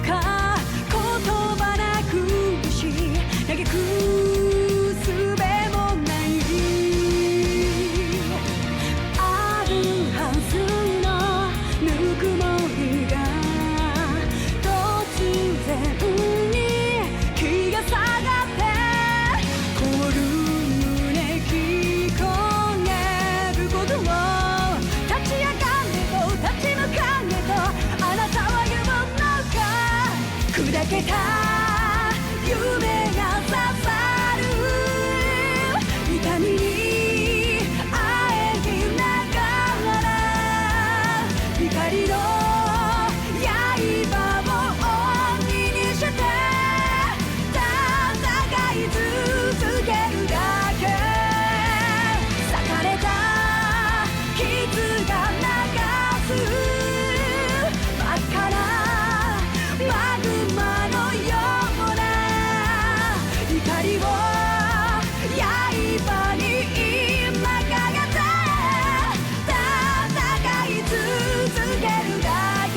か言葉なくし嘆く術もないあるはずのぬくもりが突然に気が下がって凍る胸聞こえることを立ち上がれと立ち向かえとあなたは言うのか砕けた夢が刺さる痛みにあえぎながら光の刃を鬼にして戦い続けるだけ裂かれた傷が流す真っ赤なマグマのような光を刃に今かけて戦い続けるだけ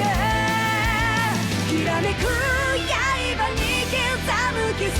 きらめく刃に刻む奇跡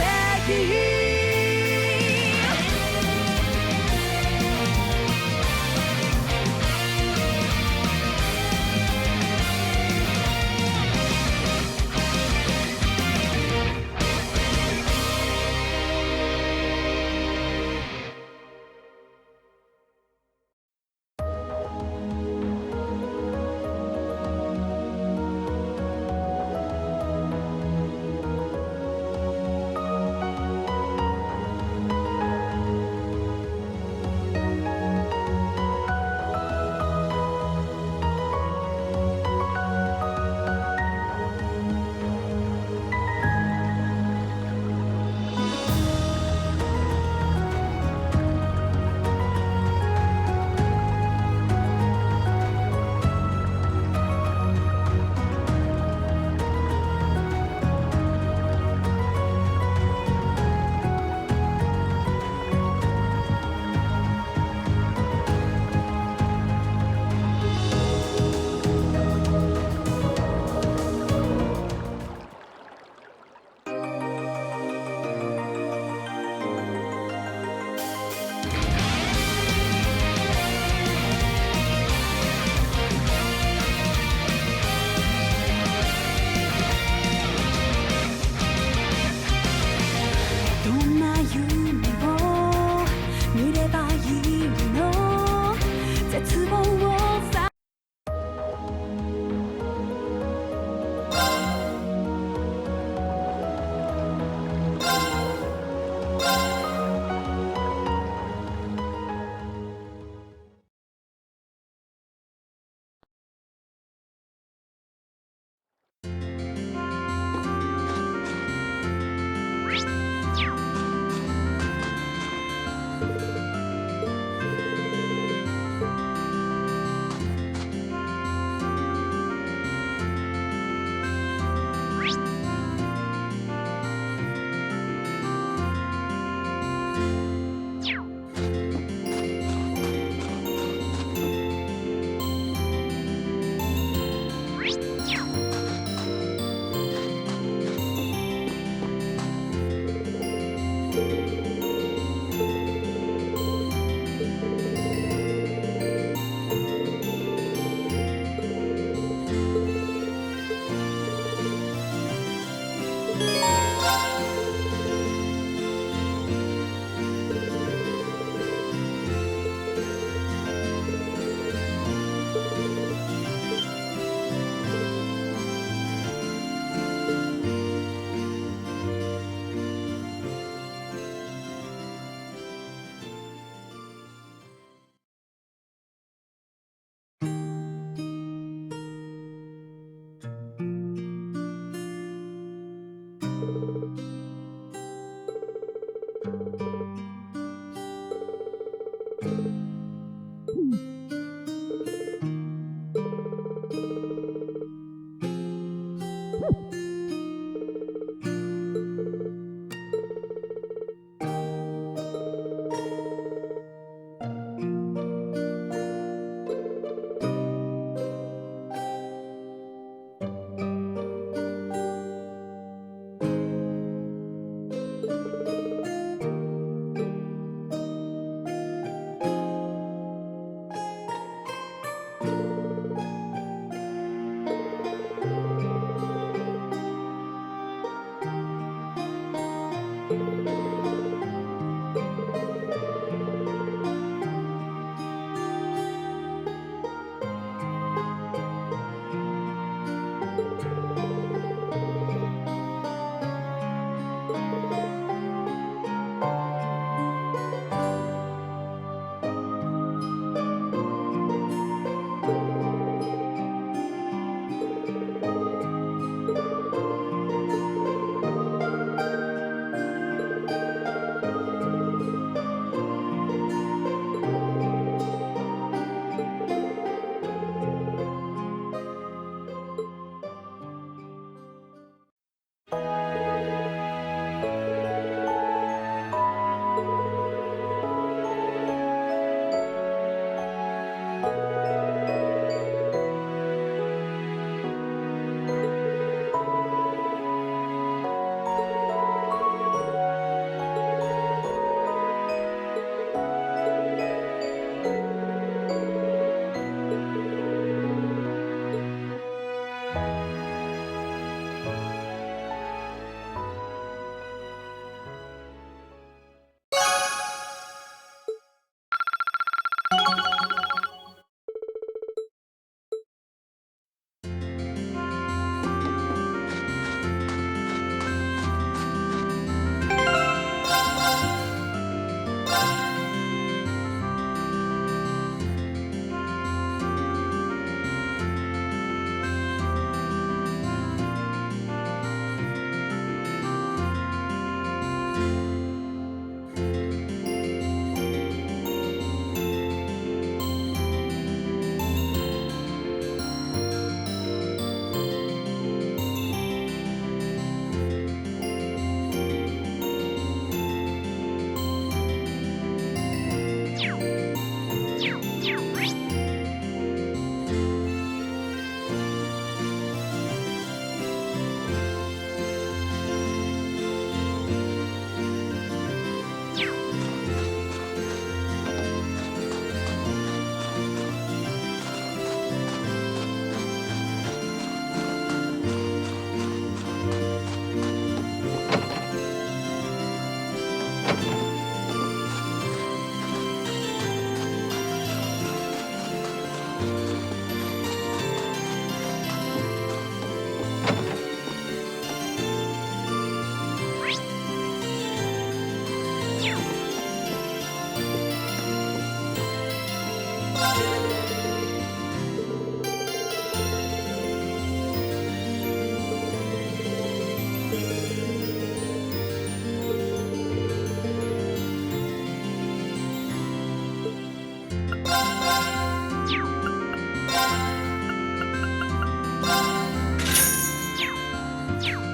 you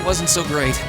Wasn't so great.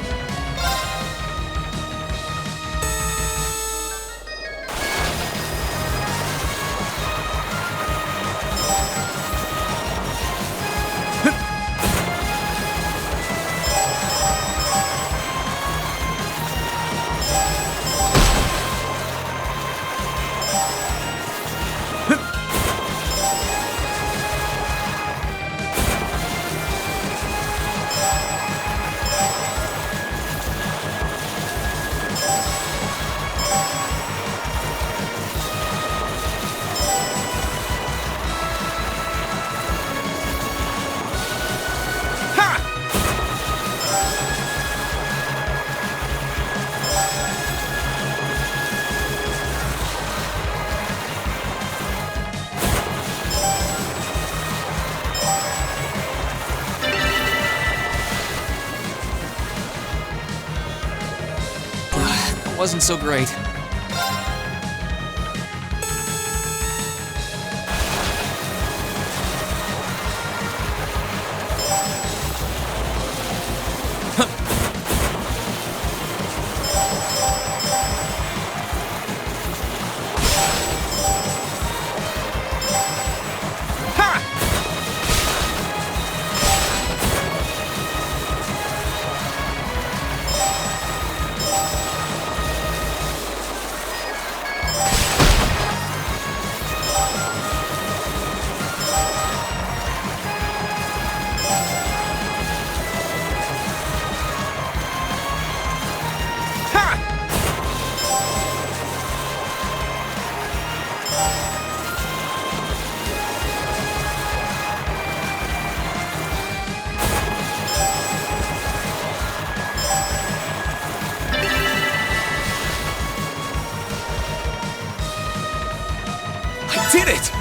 Wasn't so great. Did it!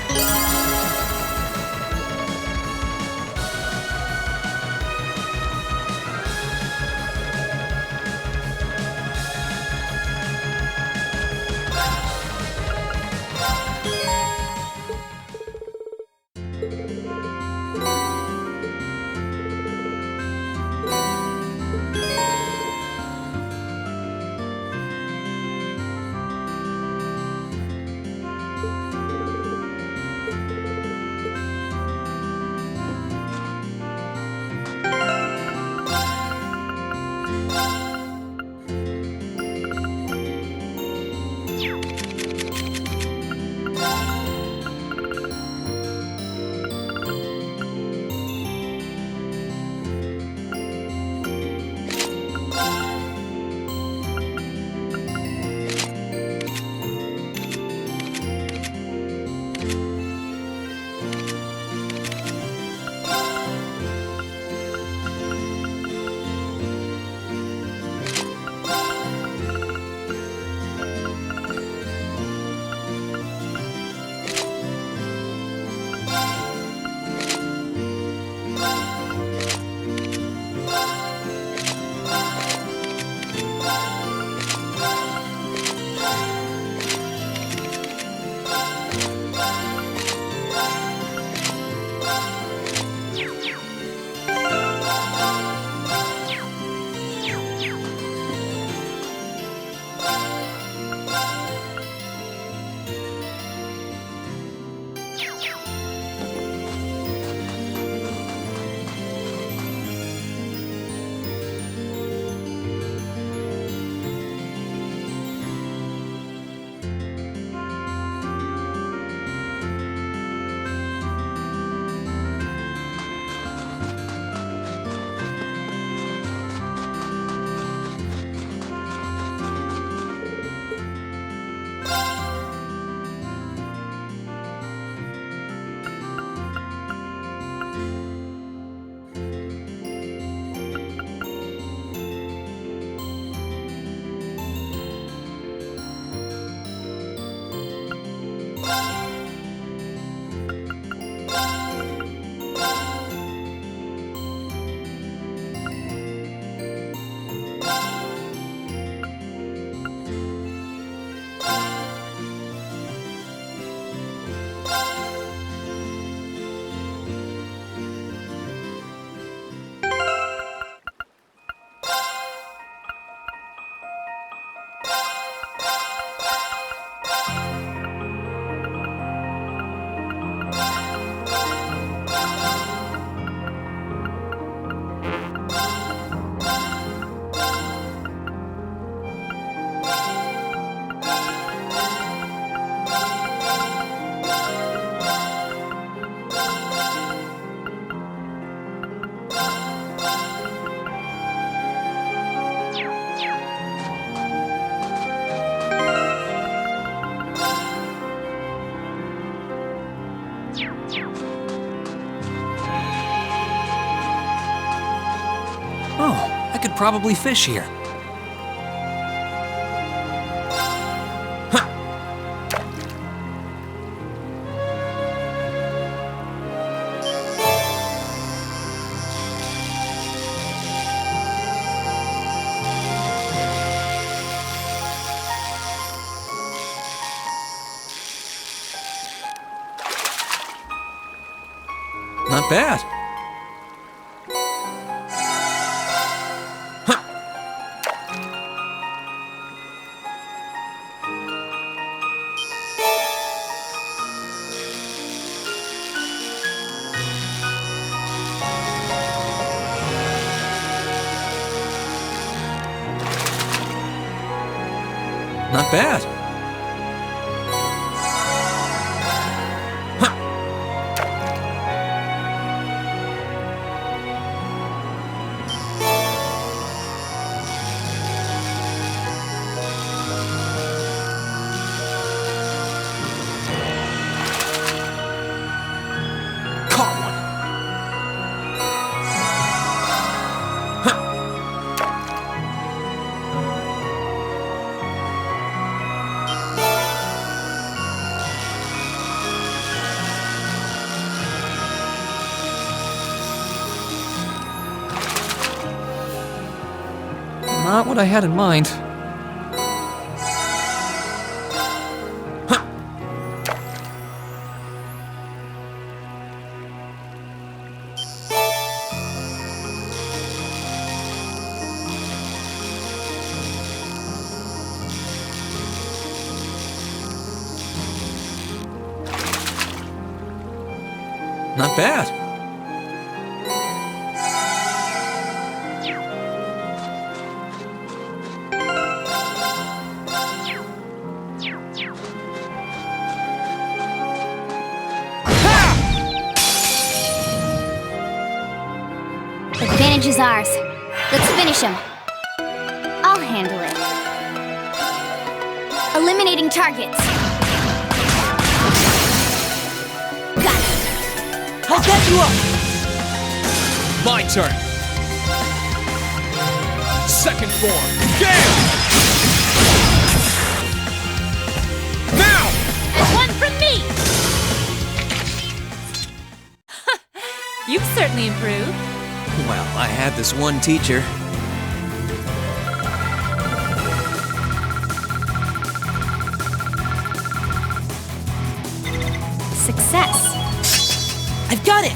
probably fish here. Huh. Not bad. Huh. Not bad. Huh. Caught one. Huh. Not what I had in mind. Huh. Not bad. Advantage is ours. Let's finish him. I'll handle it. Eliminating targets. Got it. I'll get you up. My turn. Second form. Gale! Now! And one from me! You've certainly improved. Well, I had this one teacher. Success. I've got it.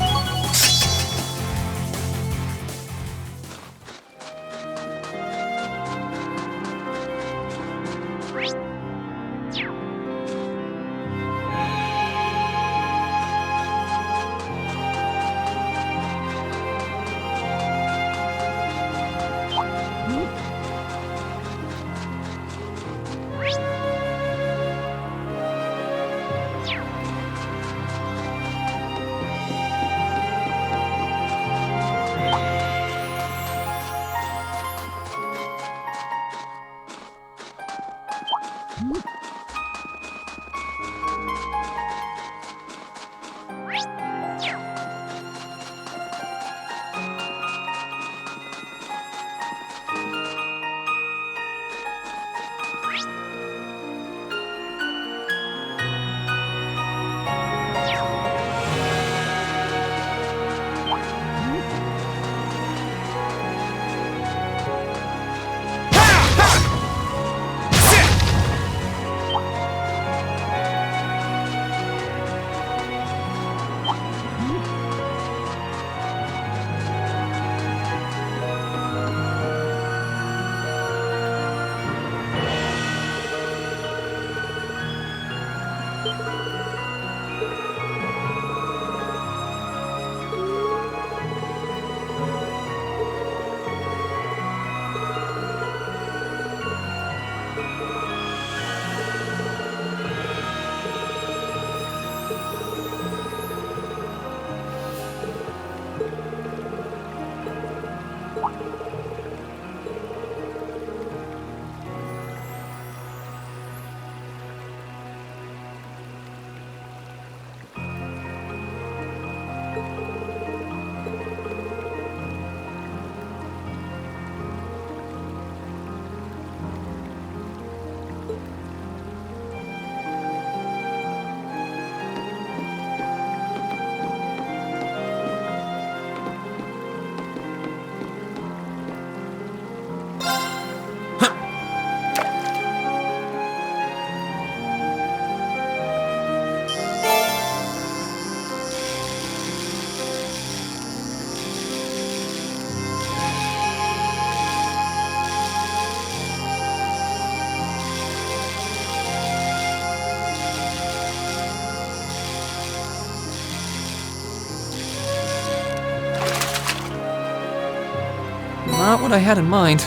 not what I had in mind.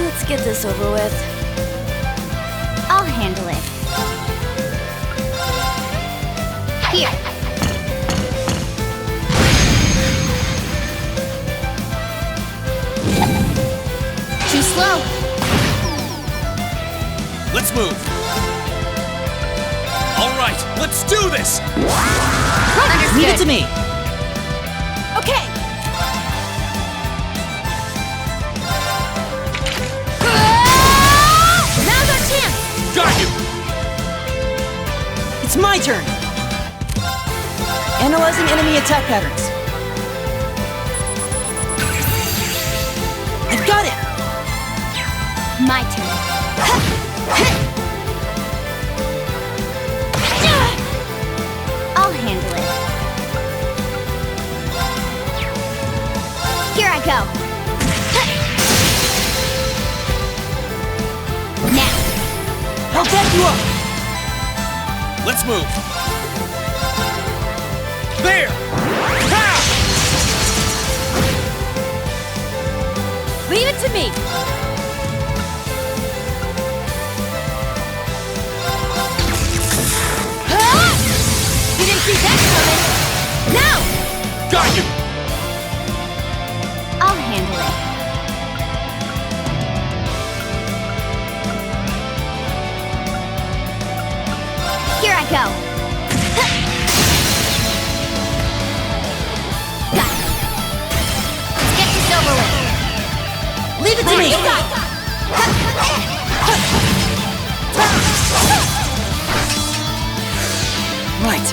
Let's get this over with. I'll handle it. Here. Too slow. Let's move. All right, let's do this. Understood. Leave it to me. Okay. Now's our chance. Got you. It's my turn. Analyzing enemy attack patterns. I've got it. My turn. I'll handle it. Here I go. Now. I'll back you up. Let's move. There. Ha! Leave it to me. You didn't see that coming. Now. Got you. I'll handle it. Here I go. Got it. Let's get this over with. Leave it to me. Right.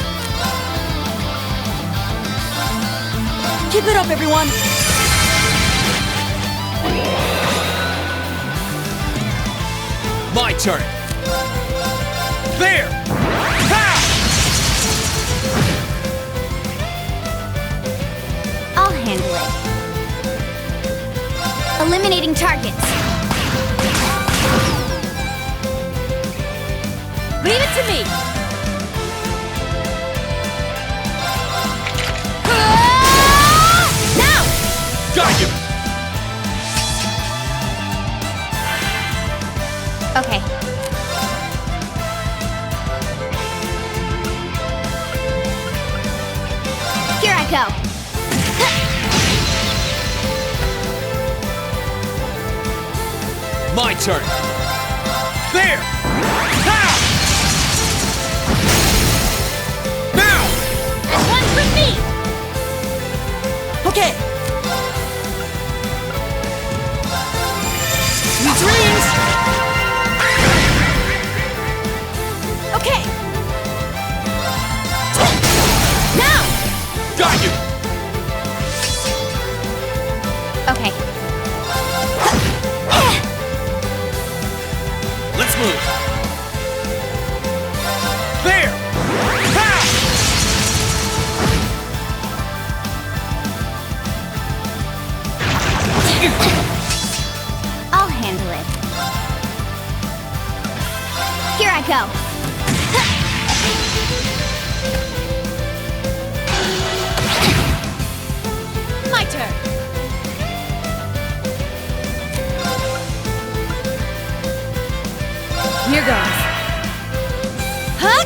Keep it up, everyone. My turn. There. Ha! I'll handle it. Eliminating targets. Leave it to me. Now! Got you. Okay. Here I go. My turn. There. Ha! Now. And one for me. Okay. Sweet dreams. Okay. Now! Got you. Okay. Let's move. There. Ha! I'll handle it. Here I go. My turn. Here goes. Huh?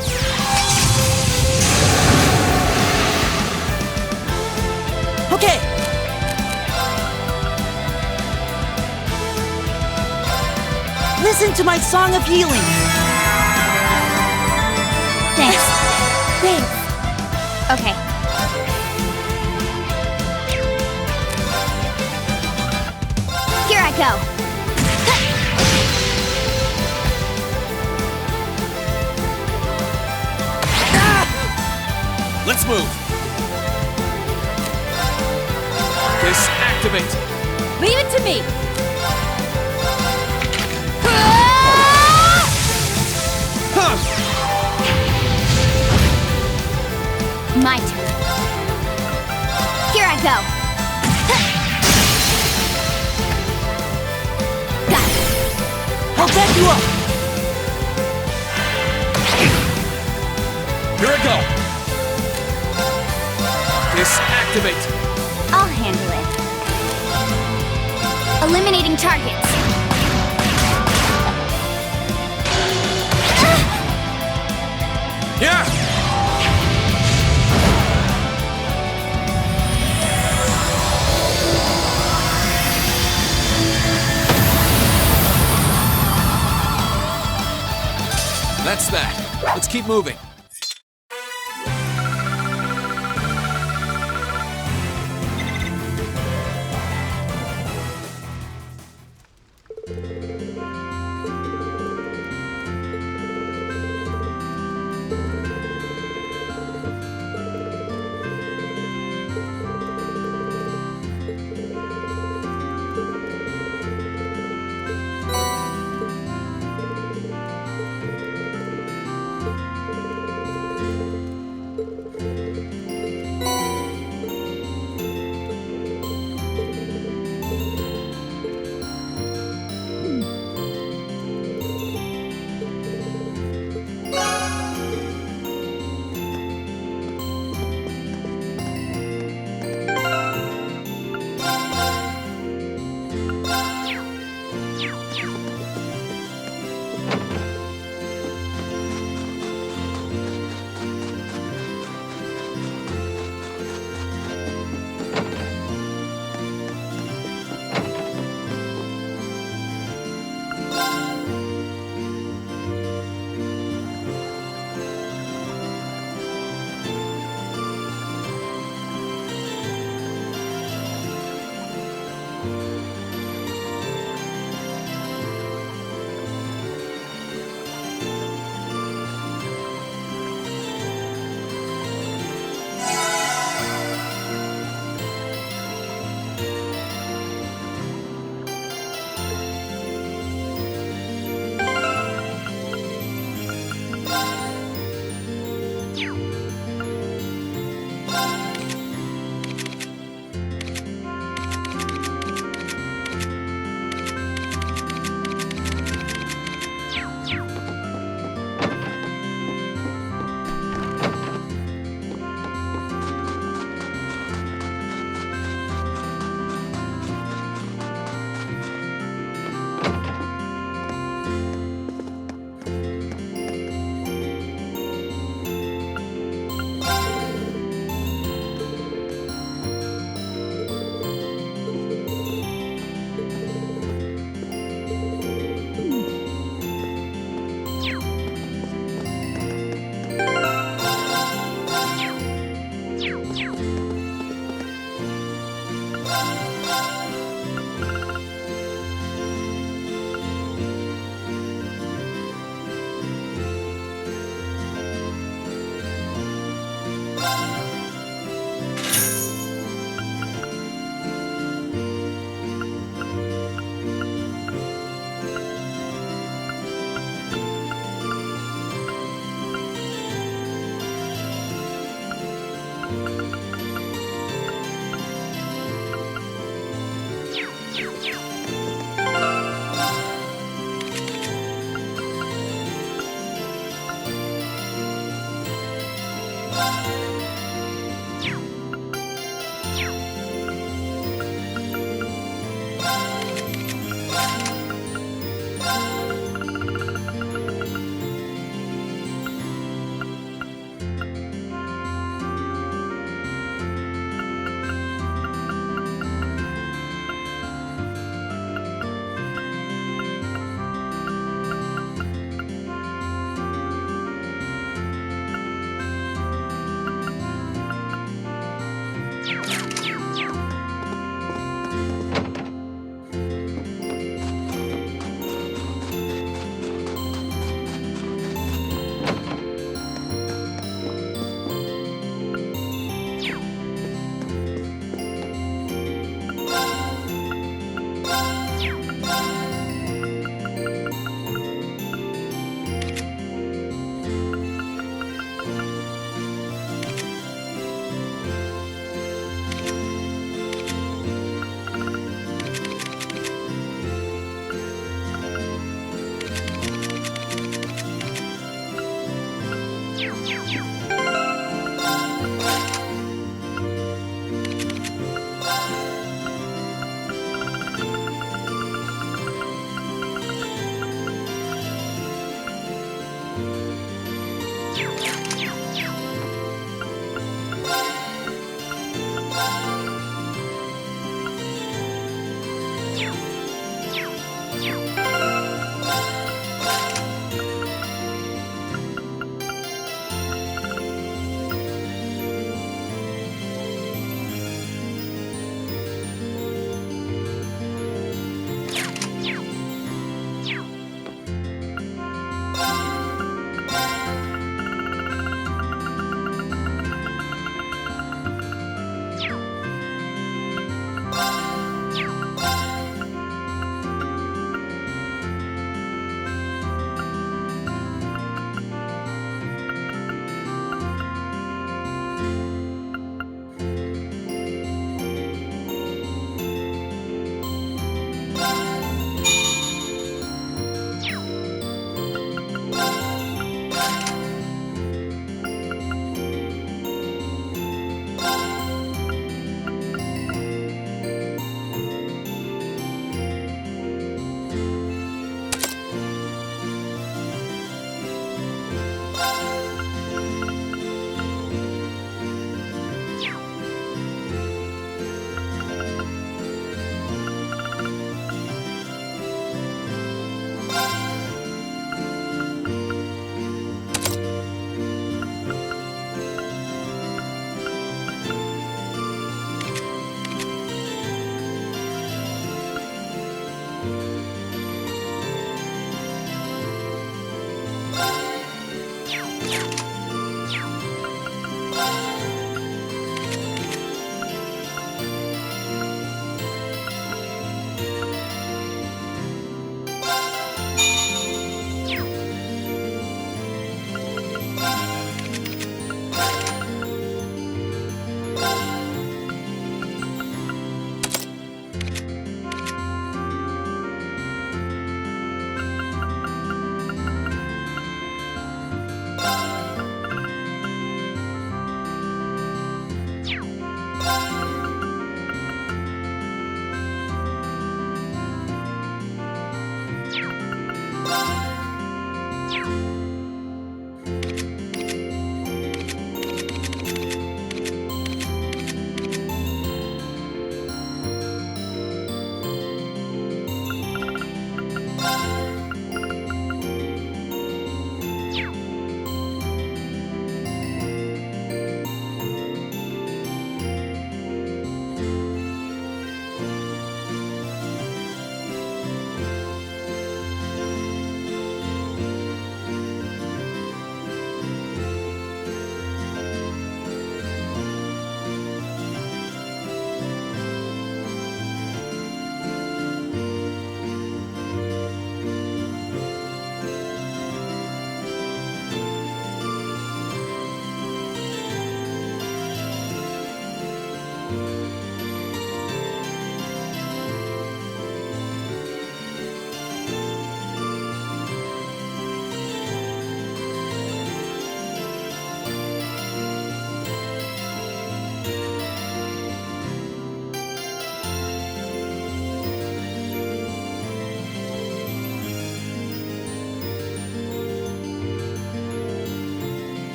Okay. Listen to my song of healing. Thanks. Thanks. Okay. Here I go. Let's move. Disactivate. Leave it to me. Huh. My turn. Here I go. Got it. I'll back you up. Here I go. Disactivate. I'll handle it. Eliminating targets. Yeah. That's that. Let's keep moving.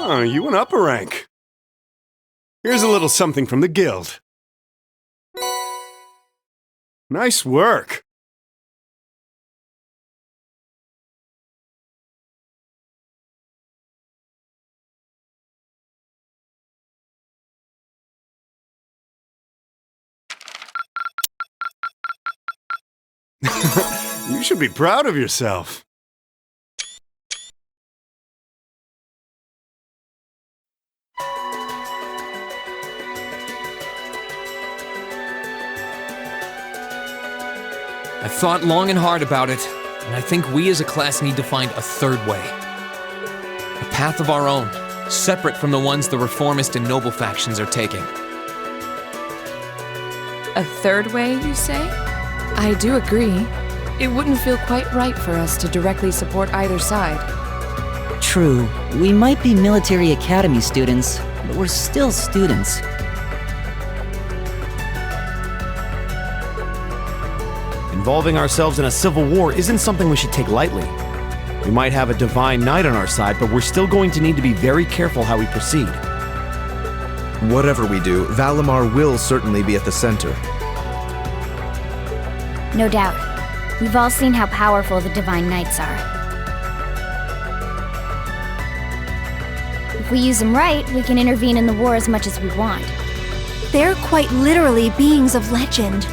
Oh, you went up a rank. Here's a little something from the guild. Nice work. You should be proud of yourself. I've thought long and hard about it, and I think we as a class need to find a third way. A path of our own, separate from the ones the reformist and noble factions are taking. A third way, you say? I do agree. It wouldn't feel quite right for us to directly support either side. True, we might be military academy students, but we're still students. Involving ourselves in a civil war isn't something we should take lightly. We might have a divine knight on our side, but we're still going to need to be very careful how we proceed. Whatever we do, Valimar will certainly be at the center. No doubt. We've all seen how powerful the Divine Knights are. If we use them right, we can intervene in the war as much as we want. They're quite literally beings of legend.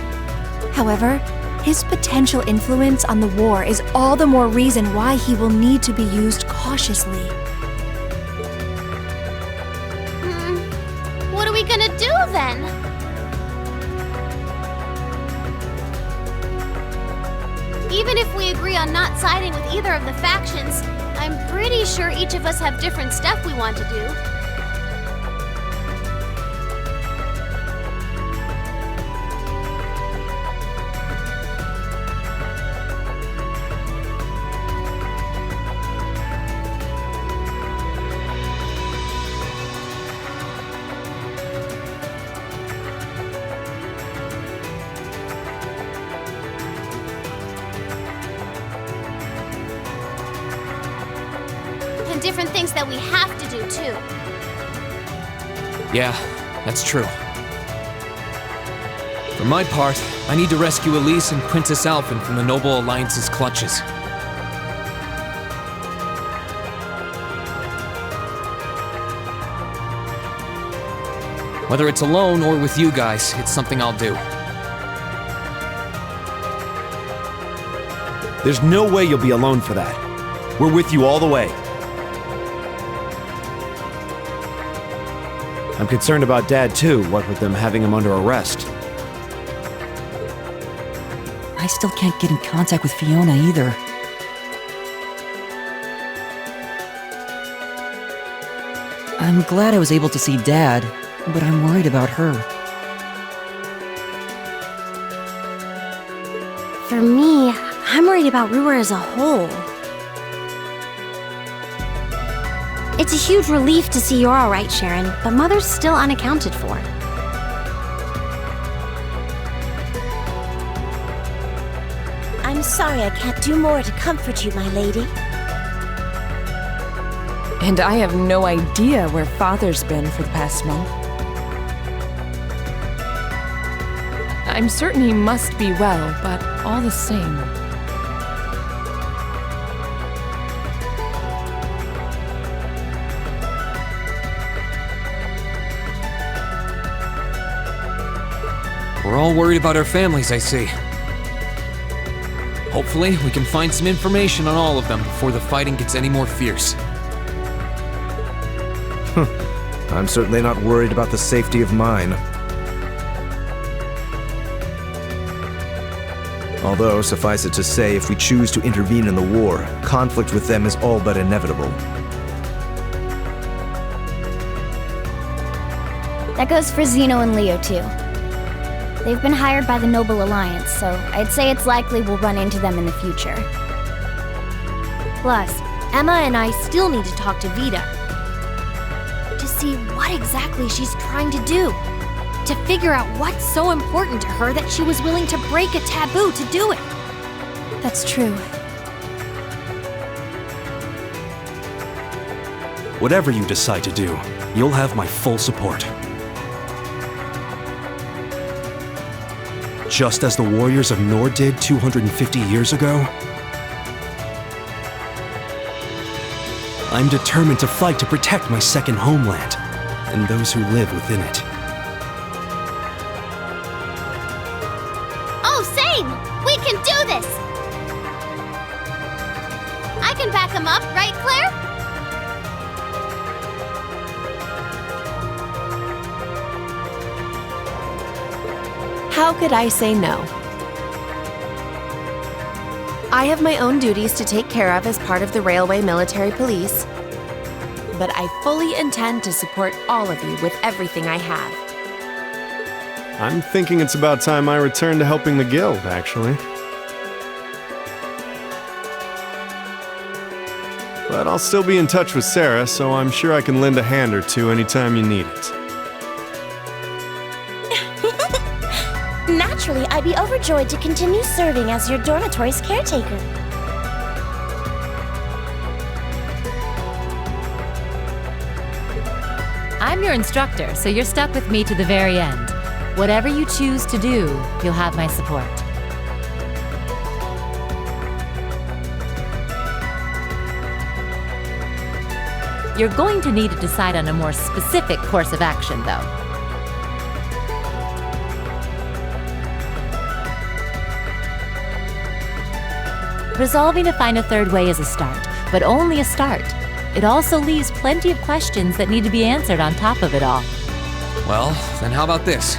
However, his potential influence on the war is all the more reason why he will need to be used cautiously. What are we gonna do then? Even if we agree on not siding with either of the factions, I'm pretty sure each of us have different stuff we want to do. And different things that we have to do, too. Yeah, that's true. For my part, I need to rescue Elise and Princess Alphen from the Noble Alliance's clutches. Whether it's alone or with you guys, it's something I'll do. There's no way you'll be alone for that. We're with you all the way. I'm concerned about Dad too, what with them having him under arrest. I still can't get in contact with Fiona either. I'm glad I was able to see Dad, but I'm worried about her. For me, I'm worried about Ruhr as a whole. It's a huge relief to see you're alright, Sharon, but Mother's still unaccounted for. I'm sorry I can't do more to comfort you, my lady. And I have no idea where Father's been for the past month. I'm certain he must be well, but all the same. We're all worried about our families, I see. Hopefully, we can find some information on all of them before the fighting gets any more fierce. I'm certainly not worried about the safety of mine. Although, suffice it to say, if we choose to intervene in the war, conflict with them is all but inevitable. That goes for Zeno and Leo, too. They've been hired by the Noble Alliance, so I'd say it's likely we'll run into them in the future. Plus, Emma and I still need to talk to Vita. To see what exactly she's trying to do. To figure out what's so important to her that she was willing to break a taboo to do it. That's true. Whatever you decide to do, you'll have my full support. Just as the warriors of Nord did 250 years ago, I'm determined to fight to protect my second homeland and those who live within it. Oh, same! We can do this! I can back him up, right, Claire? How could I say no? I have my own duties to take care of as part of the Railway Military Police, but I fully intend to support all of you with everything I have. I'm thinking it's about time I return to helping the guild, actually. But I'll still be in touch with Sarah, so I'm sure I can lend a hand or two anytime you need it. Naturally, I'd be overjoyed to continue serving as your dormitory's caretaker. I'm your instructor, so you're stuck with me to the very end. Whatever you choose to do, you'll have my support. You're going to need to decide on a more specific course of action, though. Resolving to find a third way is a start, but only a start. It also leaves plenty of questions that need to be answered on top of it all. Well, then how about this?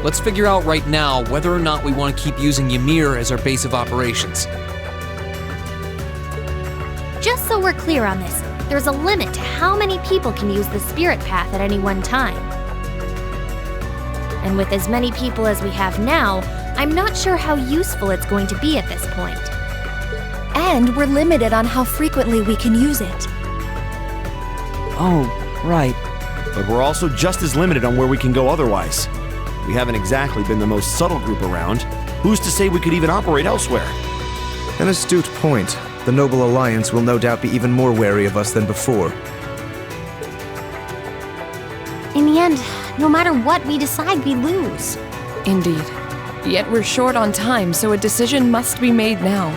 Let's figure out right now whether or not we want to keep using Ymir as our base of operations. Just so we're clear on this, there's a limit to how many people can use the Spirit Path at any one time. And with as many people as we have now, I'm not sure how useful it's going to be at this point. And we're limited on how frequently we can use it. Oh, right. But we're also just as limited on where we can go otherwise. We haven't exactly been the most subtle group around. Who's to say we could even operate elsewhere? An astute point. The Noble Alliance will no doubt be even more wary of us than before. In the end, no matter what we decide, we lose. Indeed. Yet we're short on time, so a decision must be made now.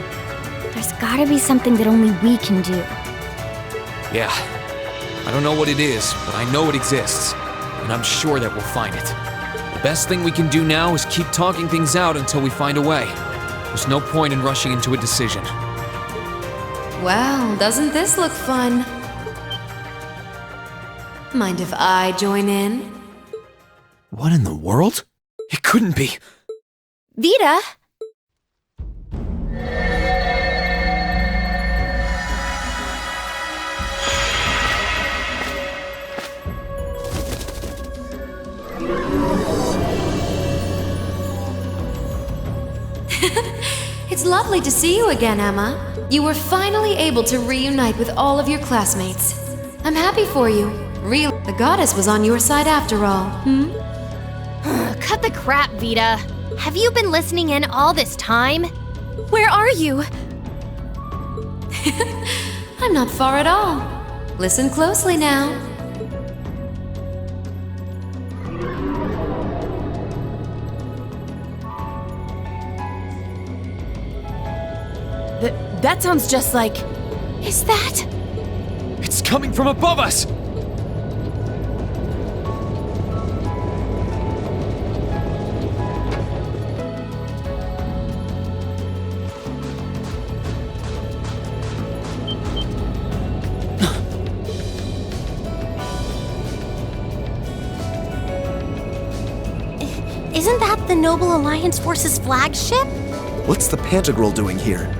There's gotta be something that only we can do. Yeah. I don't know what it is, but I know it exists. And I'm sure that we'll find it. The best thing we can do now is keep talking things out until we find a way. There's no point in rushing into a decision. Well, doesn't this look fun? Mind if I join in? What in the world? It couldn't be. Vita! It's lovely to see you again, Emma. You were finally able to reunite with all of your classmates. I'm happy for you. Really, the goddess was on your side after all, Cut the crap, Vita. Have you been listening in all this time? Where are you? I'm not far at all. Listen closely now. That sounds just like... Is that... It's coming from above us! Isn't that the Noble Alliance Force's flagship? What's the Pantagruel doing here?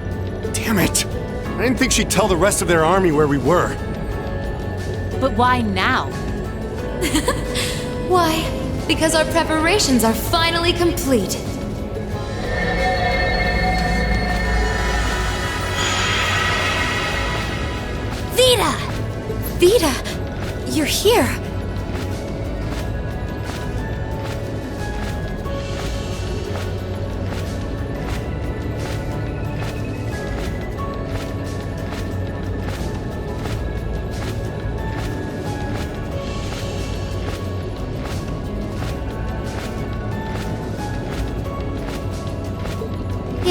Damn it! I didn't think she'd tell the rest of their army where we were. But why now? Why? Because our preparations are finally complete. Vita! Vita! You're here!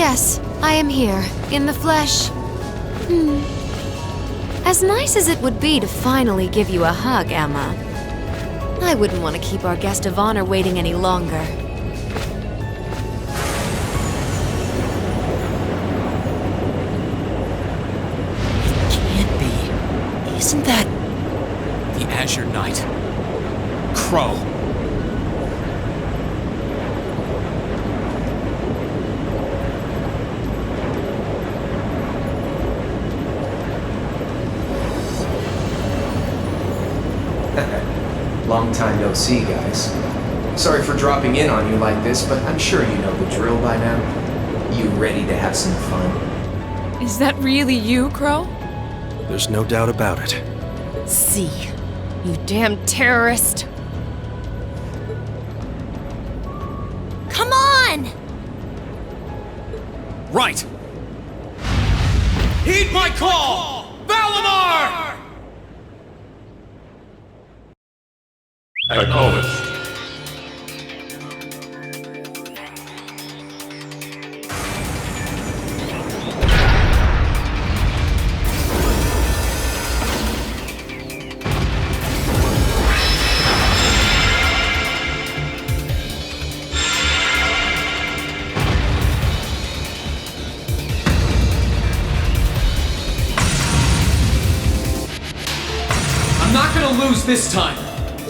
Yes, I am here, in the flesh. As nice as it would be to finally give you a hug, Emma, I wouldn't want to keep our guest of honor waiting any longer. Can't be. Isn't that... The Azure Knight. Crow. Long time no see, guys. Sorry for dropping in on you like this, but I'm sure you know the drill by now. You ready to have some fun? Is that really you, Crow? There's no doubt about it. See, you damn terrorist. Come on! Right! Heed my call! Valimar! Acknowledged. I'm not gonna lose this time!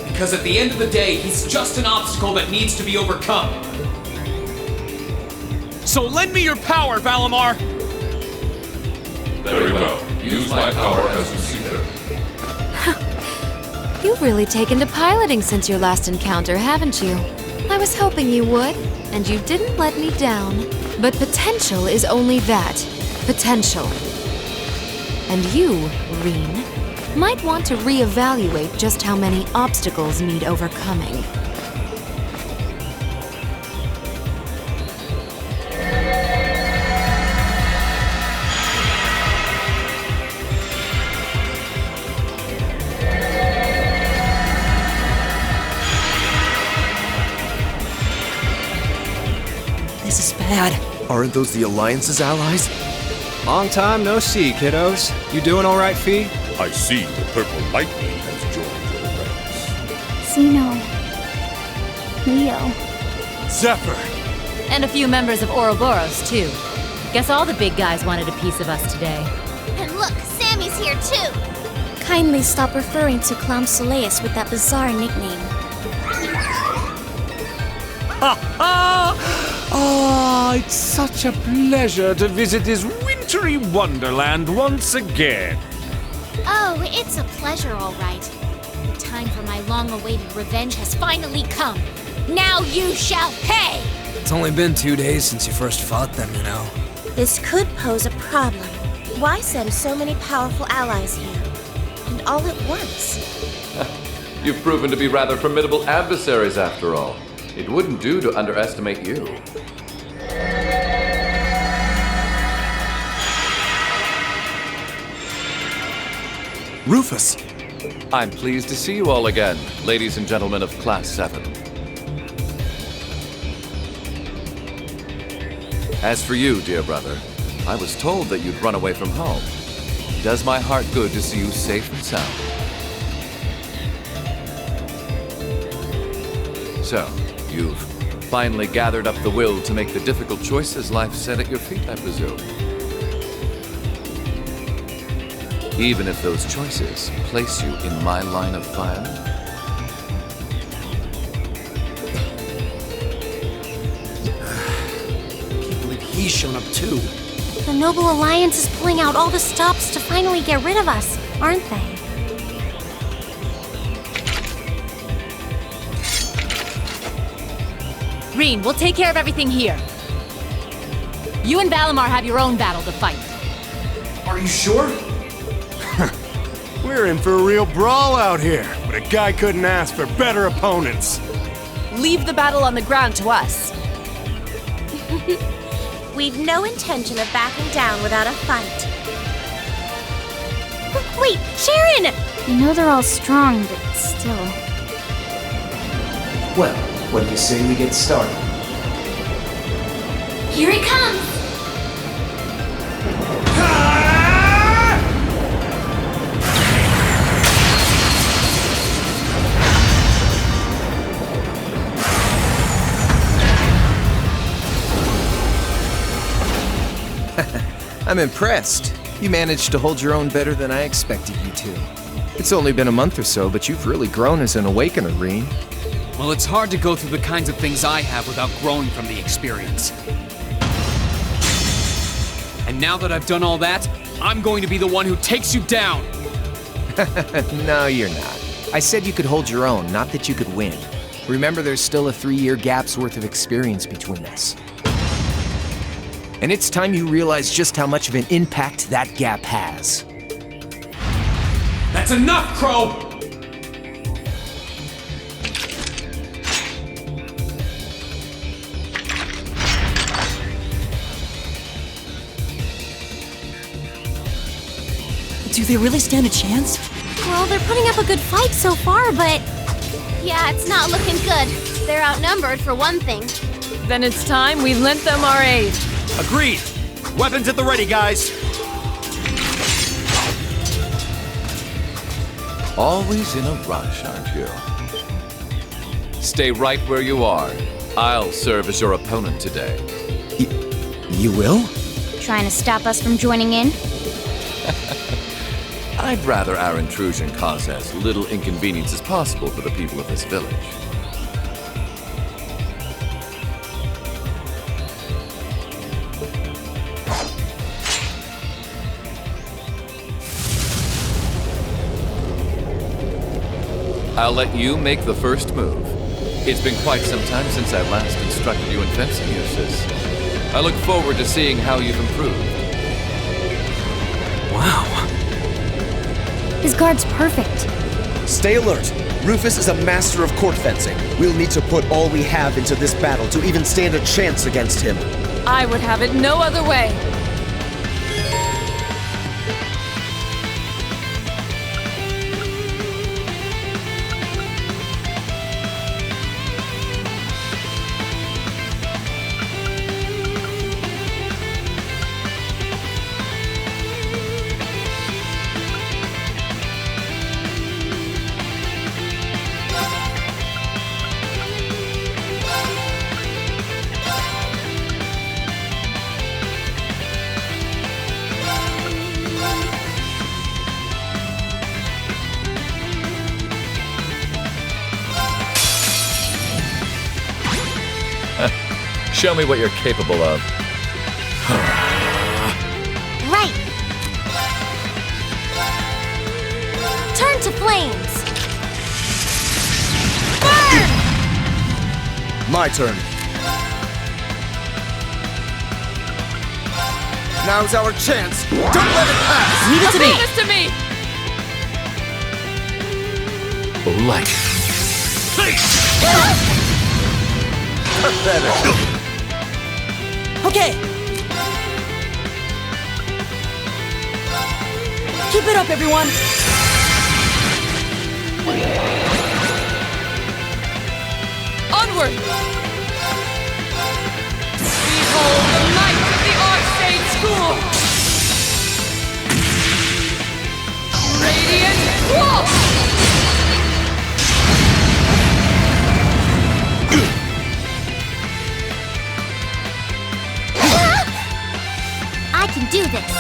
Because at the end of the day, he's just an obstacle that needs to be overcome. So lend me your power, Valimar! Very well. Use my power as you see fit. You've really taken to piloting since your last encounter, haven't you? I was hoping you would, and you didn't let me down. But potential is only that. Potential. And you, Reen, might want to reevaluate just how many obstacles need overcoming. This is bad. Aren't those the Alliance's allies? Long time no see, kiddos. You doing all right, Fee? I see the purple lightning has joined your ranks. Zeno. Leo. Zephyr! And a few members of Ouroboros, too. Guess all the big guys wanted a piece of us today. And look, Sammy's here too! Kindly stop referring to Clown Soleus with that bizarre nickname. It's such a pleasure to visit this wintry wonderland once again. Oh, it's a pleasure, all right. The time for my long-awaited revenge has finally come. Now you shall pay! It's only been 2 days since you first fought them, you know. This could pose a problem. Why send so many powerful allies here? And all at once? You've proven to be rather formidable adversaries after all. It wouldn't do to underestimate you. Rufus! I'm pleased to see you all again, ladies and gentlemen of Class 7. As for you, dear brother, I was told that you'd run away from home. It does my heart good to see you safe and sound. So, you've finally gathered up the will to make the difficult choices life set at your feet, I presume. Even if those choices place you in my line of fire? Can't believe he's shown up too. The Noble Alliance is pulling out all the stops to finally get rid of us, aren't they? Reen, we'll take care of everything here. You and Valimar have your own battle to fight. Are you sure? We're in for a real brawl out here, but a guy couldn't ask for better opponents. Leave the battle on the ground to us. We've no intention of backing down without a fight. Wait, Sharon! I know they're all strong, but still. Well, what do you say we get started? Here he comes! I'm impressed. You managed to hold your own better than I expected you to. It's only been a month or so, but you've really grown as an Awakener, Rean. Well, it's hard to go through the kinds of things I have without growing from the experience. And now that I've done all that, I'm going to be the one who takes you down! No, you're not. I said you could hold your own, not that you could win. Remember, there's still a 3-year gap's worth of experience between us. And it's time you realize just how much of an impact that gap has. That's enough, Crow! Do they really stand a chance? Well, they're putting up a good fight so far, but... Yeah, it's not looking good. They're outnumbered, for one thing. Then it's time we lent them our aid. Agreed. Weapons at the ready, guys. Always in a rush, aren't you? Stay right where you are. I'll serve as your opponent today. You will? Trying to stop us from joining in? I'd rather our intrusion cause as little inconvenience as possible for the people of this village. I'll let you make the first move. It's been quite some time since I last instructed you in fencing uses. I look forward to seeing how you've improved. Wow. His guard's perfect. Stay alert. Rufus is a master of court fencing. We'll need to put all we have into this battle to even stand a chance against him. I would have it no other way. Show me what you're capable of. Right! Turn to flames! Burn! My turn. Now's our chance. Don't let it pass. Leave it to me. Leave this to me. Like. Pathetic. Okay. Keep it up, everyone. Onward. Behold the might of the Archsage School. Radiant Wolf. I can do this.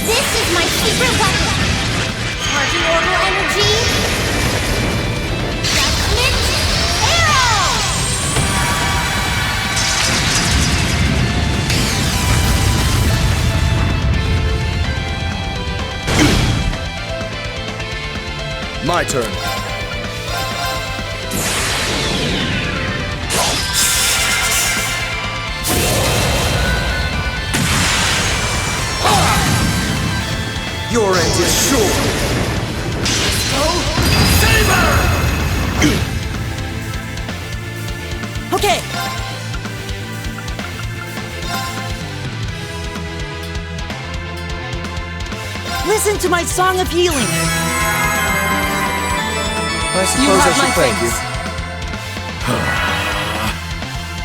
This is my secret weapon. Charging orbital energy. Judgment Arrow! My turn. Your end is sure. Saber! Okay. Listen to my song of healing. I suppose I should thank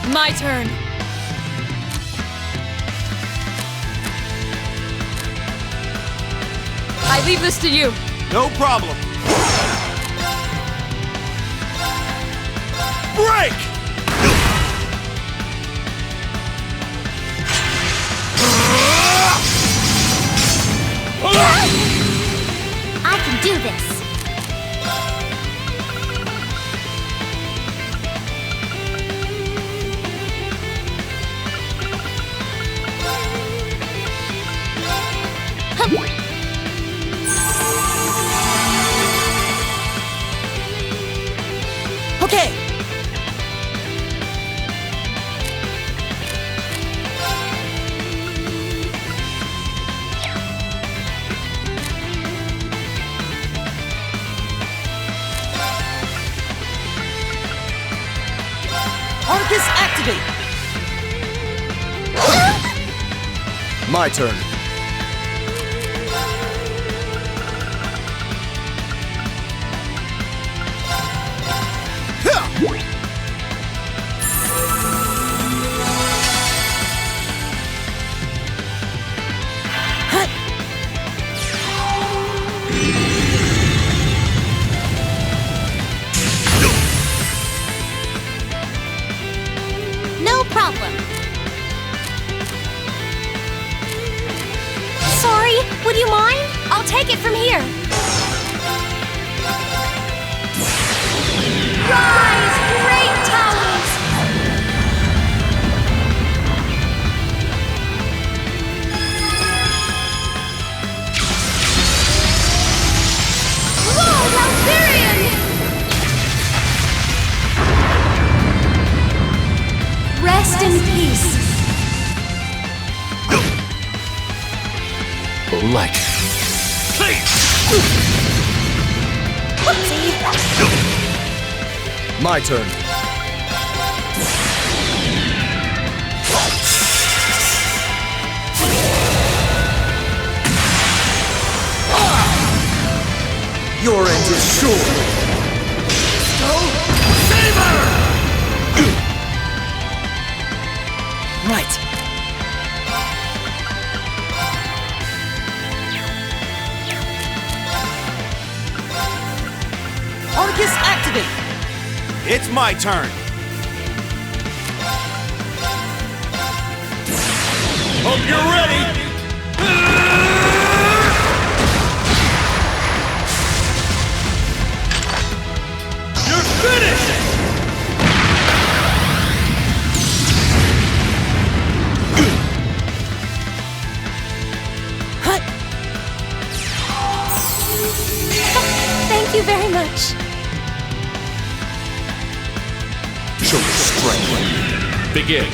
you. My turn. I leave this to you. No problem. Break! I can do this. Okay. Arcus, activate! My turn. No problem. Sorry, would you mind? I'll take it from here. Rise, great towers! Lord Altherian! Rest in peace. Light. My turn. Your end is sure. Right. Arcus, activate! It's my turn. Hope you're ready! You're finished! Thank you very much. Show your strength. Begin.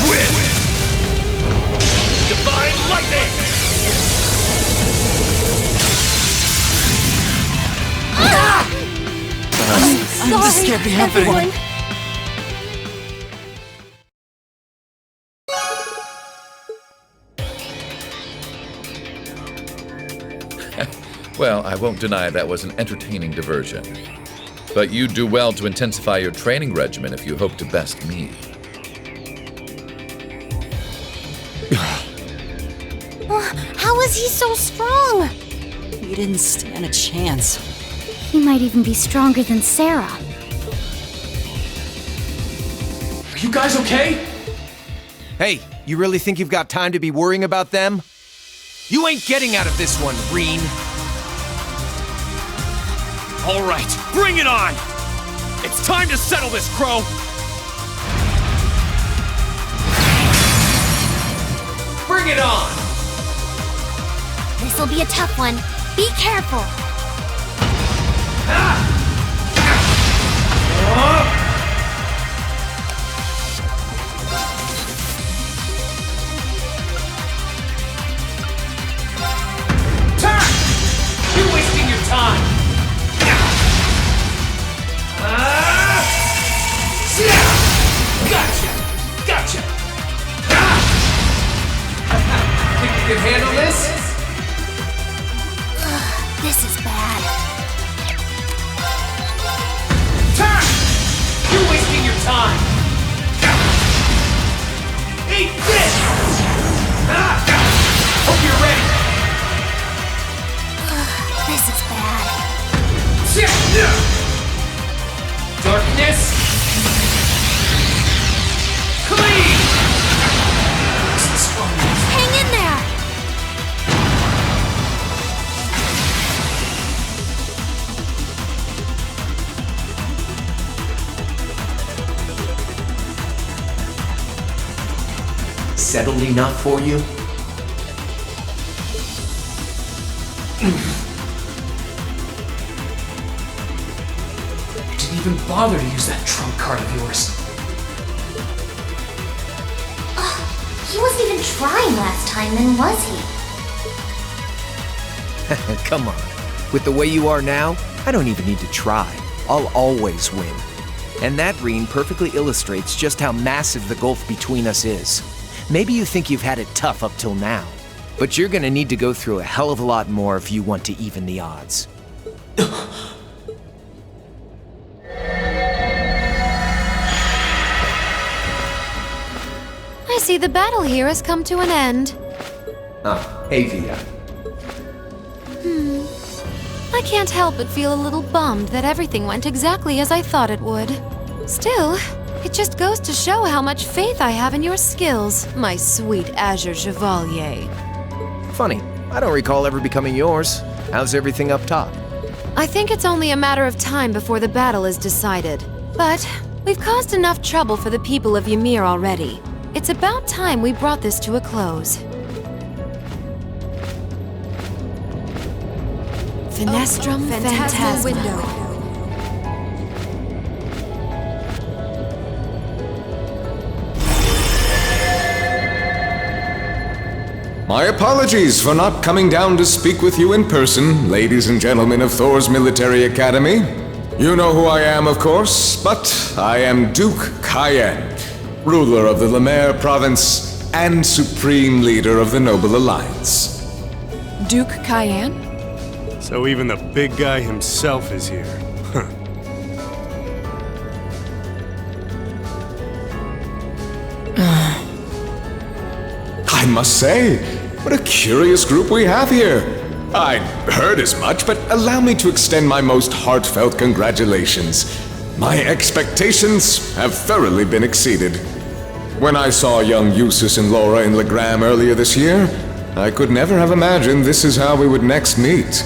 Win! Divine lightning! I'm just scared to everyone. Well, I won't deny that was an entertaining diversion. But you do well to intensify your training regimen if you hope to best me. How is he so strong? You didn't stand a chance. He might even be stronger than Sarah. Are you guys okay? Hey, you really think you've got time to be worrying about them? You ain't getting out of this one, Reen. All right, bring it on! It's time to settle this, Crow! Bring it on! This'll be a tough one. Be careful. You're wasting your time! Gotcha! Think you can handle this? This is bad. You're wasting your time! Eat this! Hope you're ready! This is bad. Darkness! Clean! Hang in there! Settled enough for you? You didn't even bother to use that trump card of yours. He wasn't even trying last time, then was he? Come on. With the way you are now, I don't even need to try. I'll always win. And that ring perfectly illustrates just how massive the gulf between us is. Maybe you think you've had it tough up till now, but you're gonna need to go through a hell of a lot more if you want to even the odds. I see the battle here has come to an end. Hey Vita. I can't help but feel a little bummed that everything went exactly as I thought it would. Still, it just goes to show how much faith I have in your skills, my sweet Azure Chevalier. Funny, I don't recall ever becoming yours. How's everything up top? I think it's only a matter of time before the battle is decided. But we've caused enough trouble for the people of Ymir already. It's about time we brought this to a close. Finestrum Phantasma. Window. My apologies for not coming down to speak with you in person, ladies and gentlemen of Thor's Military Academy. You know who I am, of course, but I am Duke Cayenne, ruler of the Lemaire province and supreme leader of the Noble Alliance. Duke Cayenne? So even the big guy himself is here. Huh. I must say, what a curious group we have here. I'd heard as much, but allow me to extend my most heartfelt congratulations. My expectations have thoroughly been exceeded. When I saw young Eustace and Laura in Legram earlier this year, I could never have imagined this is how we would next meet.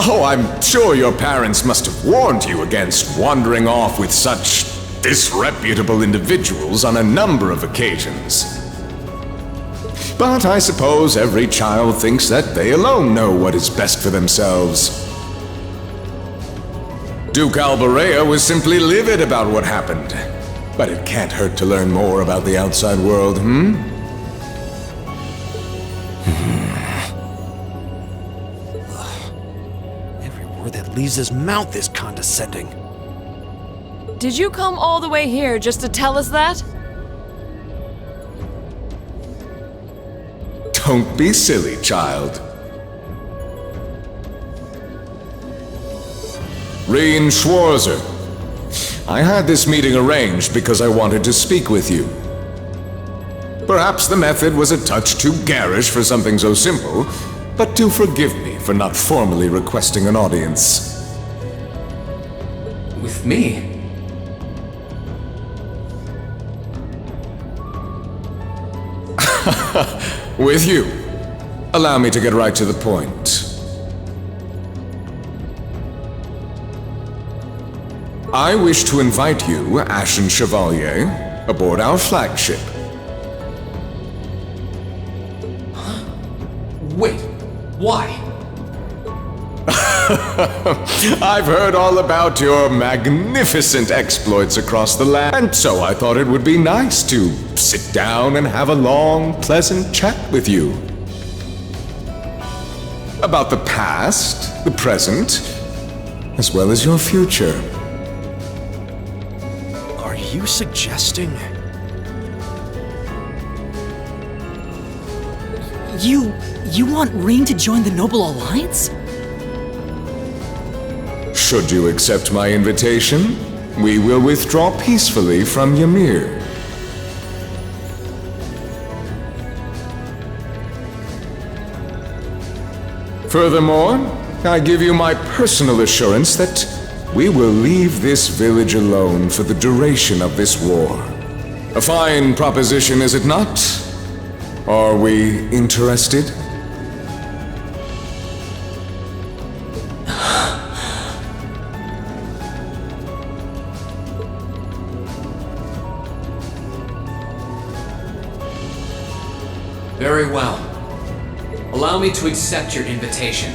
Oh, I'm sure your parents must have warned you against wandering off with such disreputable individuals on a number of occasions. But I suppose every child thinks that they alone know what is best for themselves. Duke Albarea was simply livid about what happened. But it can't hurt to learn more about the outside world, That leaves his mouth is condescending. Did you come all the way here just to tell us that? Don't be silly, child. Rien Schwarzer. I had this meeting arranged because I wanted to speak with you. Perhaps the method was a touch too garish for something so simple, but do forgive me for not formally requesting an audience. With me? With you. Allow me to get right to the point. I wish to invite you, Ashen Chevalier, aboard our flagship. Wait, why? I've heard all about your magnificent exploits across the land, and so I thought it would be nice to sit down and have a long, pleasant chat with you. About the past, the present, as well as your future. Are you suggesting... You want Rien to join the Noble Alliance? Should you accept my invitation, we will withdraw peacefully from Ymir. Furthermore, I give you my personal assurance that we will leave this village alone for the duration of this war. A fine proposition, is it not? Are we interested? Very well. Allow me to accept your invitation.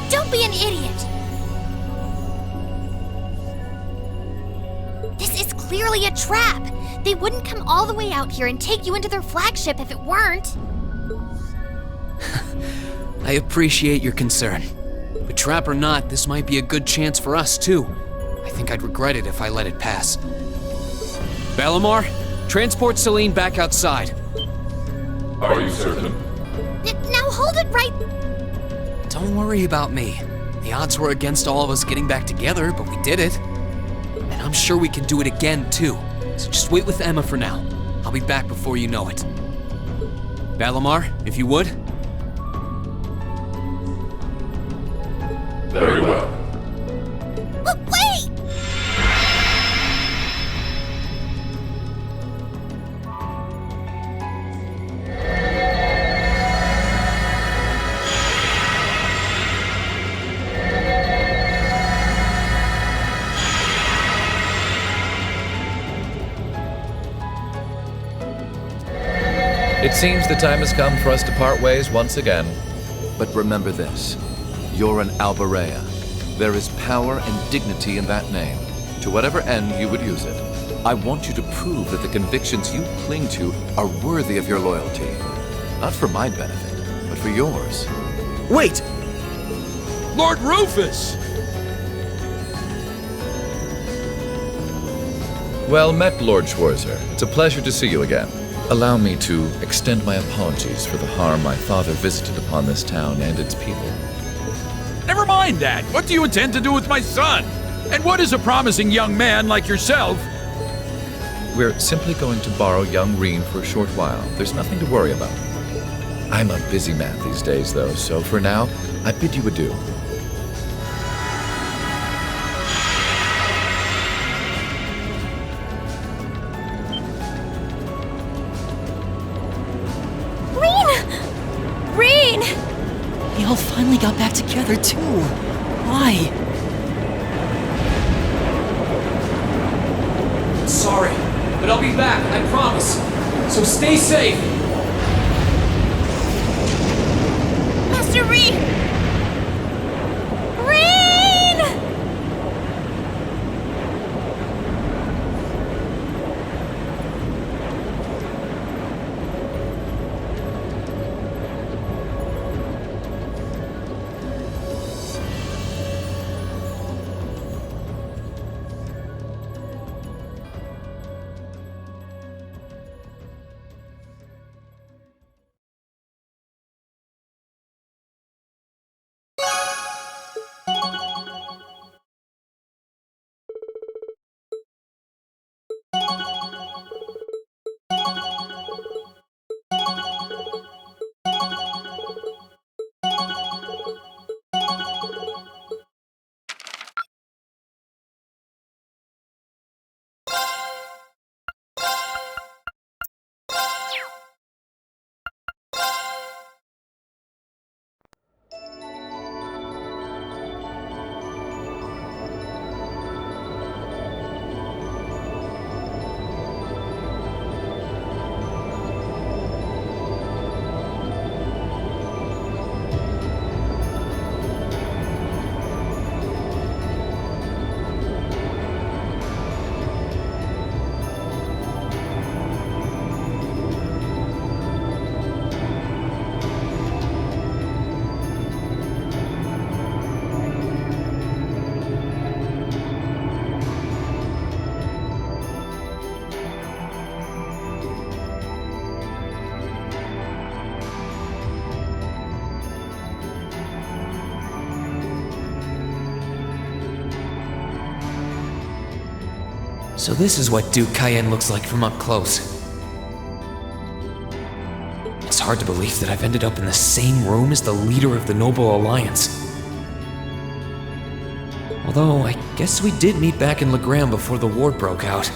Don't be an idiot! This is clearly a trap! They wouldn't come all the way out here and take you into their flagship if it weren't. I appreciate your concern. But trap or not, this might be a good chance for us, too. I think I'd regret it if I let it pass. Balamar, transport Celine back outside. Are you certain? Now hold it right... Don't worry about me. The odds were against all of us getting back together, but we did it. And I'm sure we can do it again, too. So just wait with Emma for now. I'll be back before you know it. Balamar, if you would. Very well. But wait! It seems the time has come for us to part ways once again. But remember this. You're an Alberea. There is power and dignity in that name. To whatever end you would use it. I want you to prove that the convictions you cling to are worthy of your loyalty. Not for my benefit, but for yours. Wait! Lord Rufus! Well met, Lord Schwarzer. It's a pleasure to see you again. Allow me to extend my apologies for the harm my father visited upon this town and its people. Never mind that. What do you intend to do with my son? And what is a promising young man like yourself? We're simply going to borrow young Reen for a short while. There's nothing to worry about. I'm a busy man these days, though, so for now, I bid you adieu. They all finally got back together, too. Why? Sorry, but I'll be back, I promise. So stay safe. Master Reen! Reen! So this is what Duke Cayenne looks like from up close. It's hard to believe that I've ended up in the same room as the leader of the Noble Alliance. Although, I guess we did meet back in Legram before the war broke out.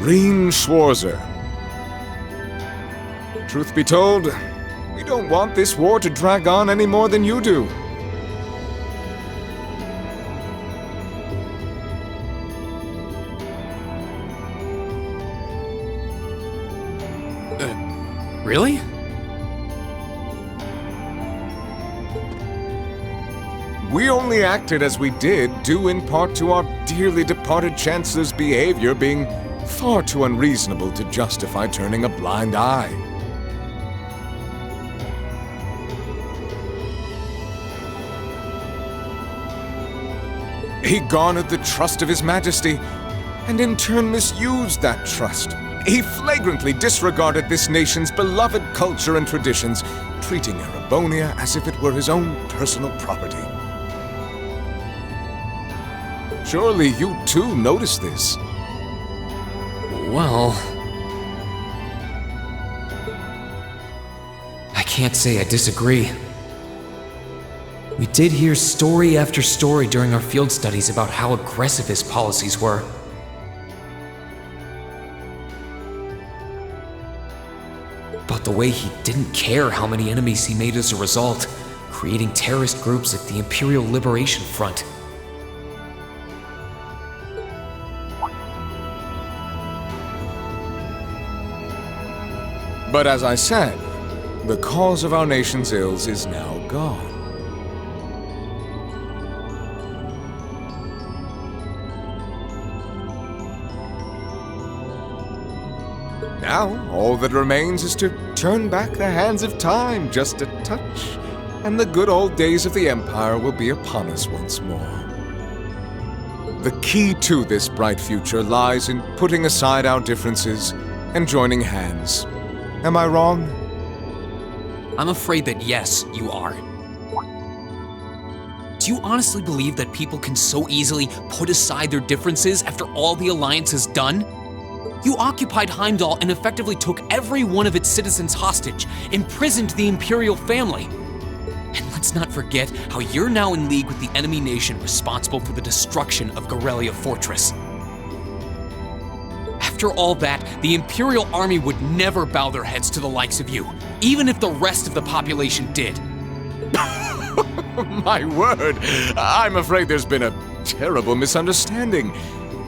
Reen Schwarzer. Truth be told, we don't want this war to drag on any more than you do. Really? We only acted as we did due in part to our dearly departed Chancellor's behavior being far too unreasonable to justify turning a blind eye. He garnered the trust of His Majesty, and in turn misused that trust. He flagrantly disregarded this nation's beloved culture and traditions, treating Erebonia as if it were his own personal property. Surely you too noticed this. Well... I can't say I disagree. We did hear story after story during our field studies about how aggressive his policies were. About the way he didn't care how many enemies he made as a result, creating terrorist groups like the Imperial Liberation Front. But as I said, the cause of our nation's ills is now gone. Now, all that remains is to turn back the hands of time just a touch, and the good old days of the Empire will be upon us once more. The key to this bright future lies in putting aside our differences and joining hands. Am I wrong? I'm afraid that yes, you are. Do you honestly believe that people can so easily put aside their differences after all the Alliance has done? You occupied Heimdall and effectively took every one of its citizens hostage, imprisoned the Imperial family. And let's not forget how you're now in league with the enemy nation responsible for the destruction of Garrelia Fortress. After all that, the Imperial army would never bow their heads to the likes of you, even if the rest of the population did. My word, I'm afraid there's been a terrible misunderstanding.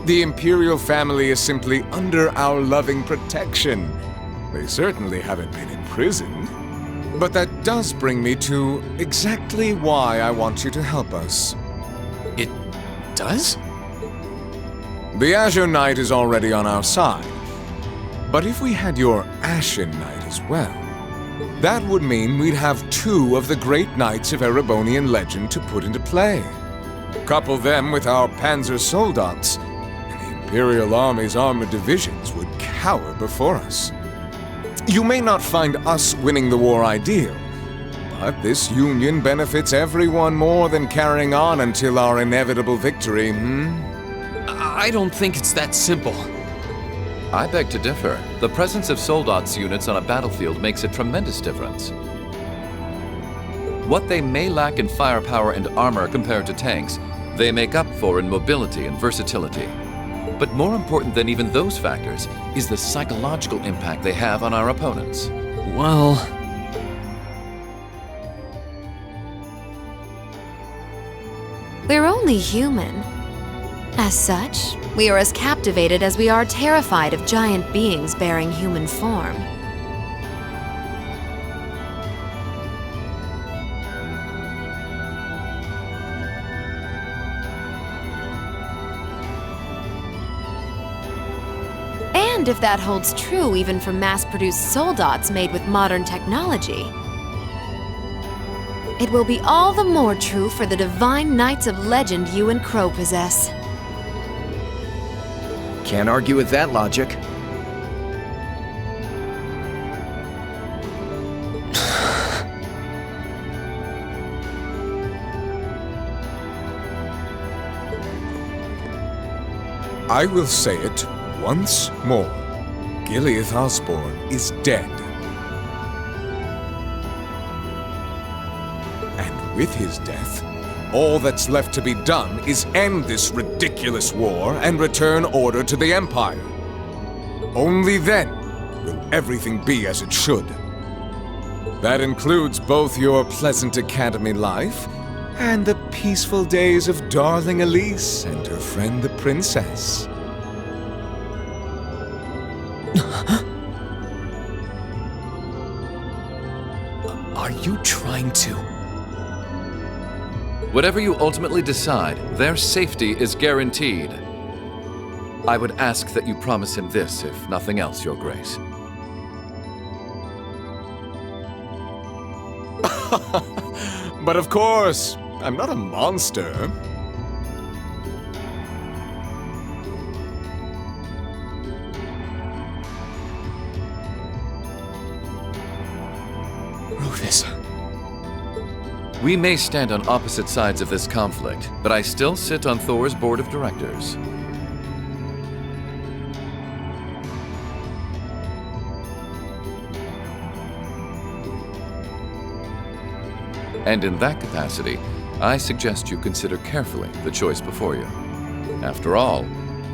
The Imperial family is simply under our loving protection. They certainly haven't been imprisoned. But that does bring me to exactly why I want you to help us. It does? The Azure Knight is already on our side. But if we had your Ashen Knight as well, that would mean we'd have two of the great knights of Erebonian legend to put into play. Couple them with our Panzer Soldats, Imperial Army's armored divisions would cower before us. You may not find us winning the war ideal, but this union benefits everyone more than carrying on until our inevitable victory, I don't think it's that simple. I beg to differ. The presence of Soldats units on a battlefield makes a tremendous difference. What they may lack in firepower and armor compared to tanks, they make up for in mobility and versatility. But more important than even those factors is the psychological impact they have on our opponents. Well... We're only human. As such, we are as captivated as we are terrified of giant beings bearing human form. And if that holds true even for mass-produced Soldats made with modern technology, it will be all the more true for the divine knights of legend you and Crow possess. Can't argue with that logic. I will say it once more. Gileath Osborne is dead. And with his death, all that's left to be done is end this ridiculous war and return order to the Empire. Only then will everything be as it should. That includes both your pleasant academy life and the peaceful days of darling Elise and her friend the princess. Are you trying to? Whatever you ultimately decide, their safety is guaranteed. I would ask that you promise him this, if nothing else, Your Grace. But of course, I'm not a monster. Rufus. We may stand on opposite sides of this conflict, but I still sit on Thor's board of directors. And in that capacity, I suggest you consider carefully the choice before you. After all,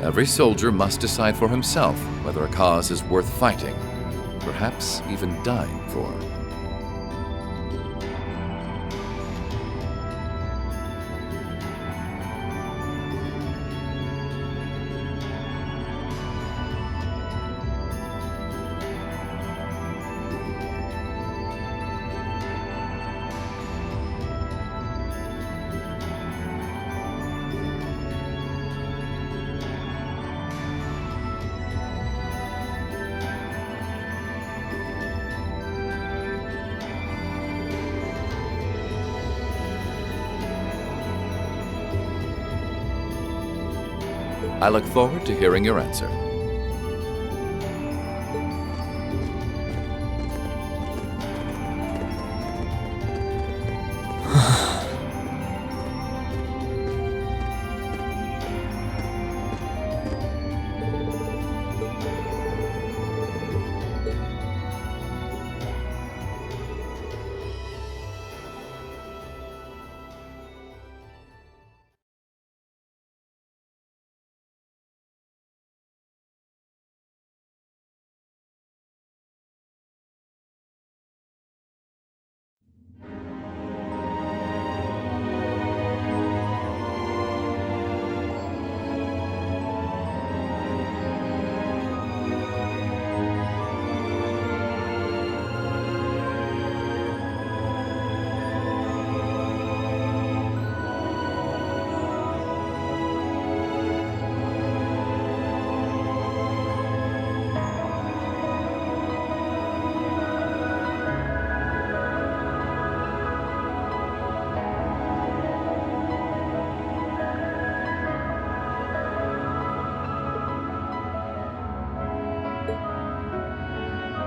every soldier must decide for himself whether a cause is worth fighting, perhaps even dying for. I look forward to hearing your answer.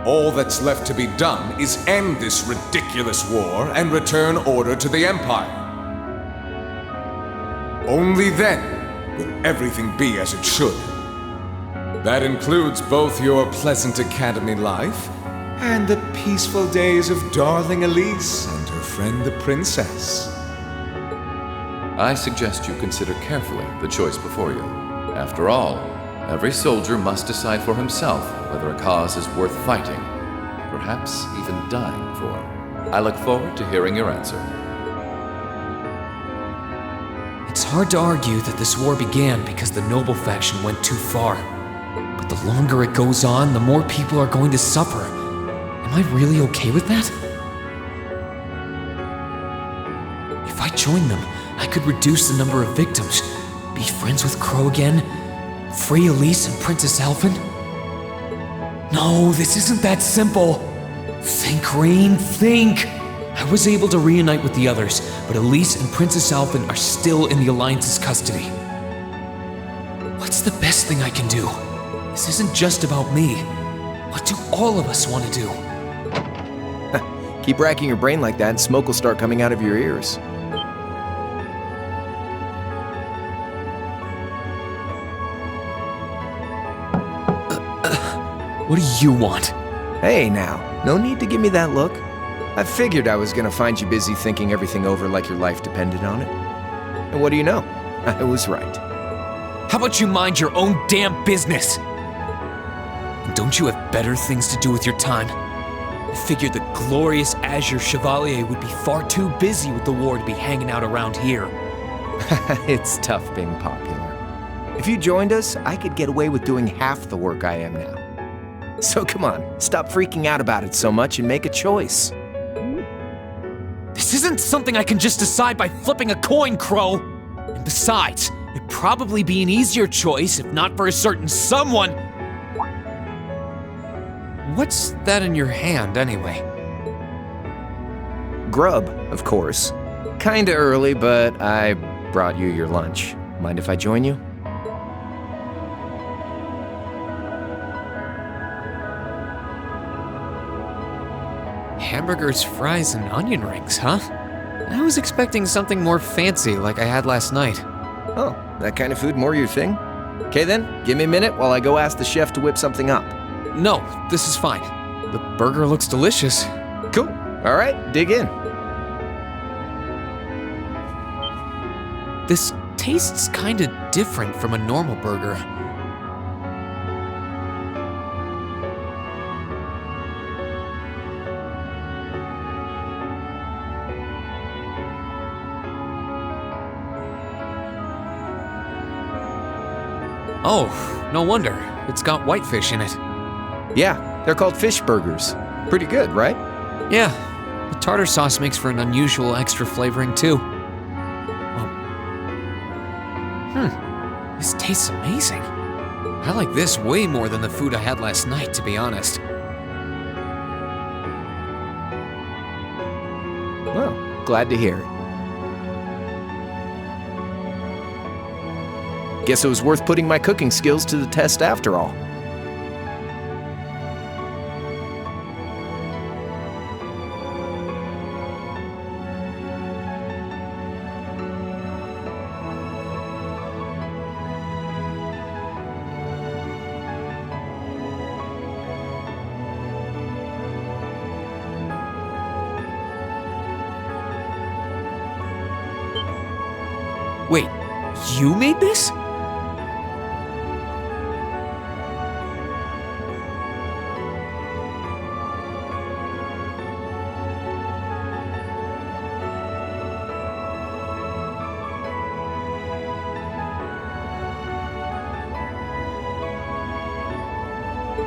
All that's left to be done is end this ridiculous war and return order to the Empire. Only then will everything be as it should. That includes both your pleasant academy life and the peaceful days of darling Elise and her friend the princess. I suggest you consider carefully the choice before you. After all, every soldier must decide for himself whether a cause is worth fighting, perhaps even dying for. I look forward to hearing your answer. It's hard to argue that this war began because the noble faction went too far. But the longer it goes on, the more people are going to suffer. Am I really okay with that? If I join them, I could reduce the number of victims, be friends with Crow again, free Elise and Princess Alphen? No, this isn't that simple. Think, Rain, think! I was able to reunite with the others, but Elise and Princess Alphen are still in the Alliance's custody. What's the best thing I can do? This isn't just about me. What do all of us want to do? Keep racking your brain like that and smoke will start coming out of your ears. What do you want? Hey now, no need to give me that look. I figured I was gonna find you busy thinking everything over like your life depended on it. And what do you know? I was right. How about you mind your own damn business? And don't you have better things to do with your time? I figured the glorious Azure Chevalier would be far too busy with the war to be hanging out around here. It's tough being popular. If you joined us, I could get away with doing half the work I am now. So come on, stop freaking out about it so much and make a choice. This isn't something I can just decide by flipping a coin, Crow. And besides, it'd probably be an easier choice if not for a certain someone. What's that in your hand, anyway? Grub, of course. Kinda early, but I brought you your lunch. Mind if I join you? Hamburgers, fries, and onion rings, huh? I was expecting something more fancy like I had last night. Oh, that kind of food more your thing? Okay then, give me a minute while I go ask the chef to whip something up. No, this is fine. The burger looks delicious. Cool. All right, dig in. This tastes kinda different from a normal burger. Oh, no wonder. It's got whitefish in it. Yeah, they're called fish burgers. Pretty good, right? Yeah, the tartar sauce makes for an unusual extra flavoring too. This tastes amazing. I like this way more than the food I had last night, to be honest. Well, glad to hear it. Guess it was worth putting my cooking skills to the test after all. Wait, you made this?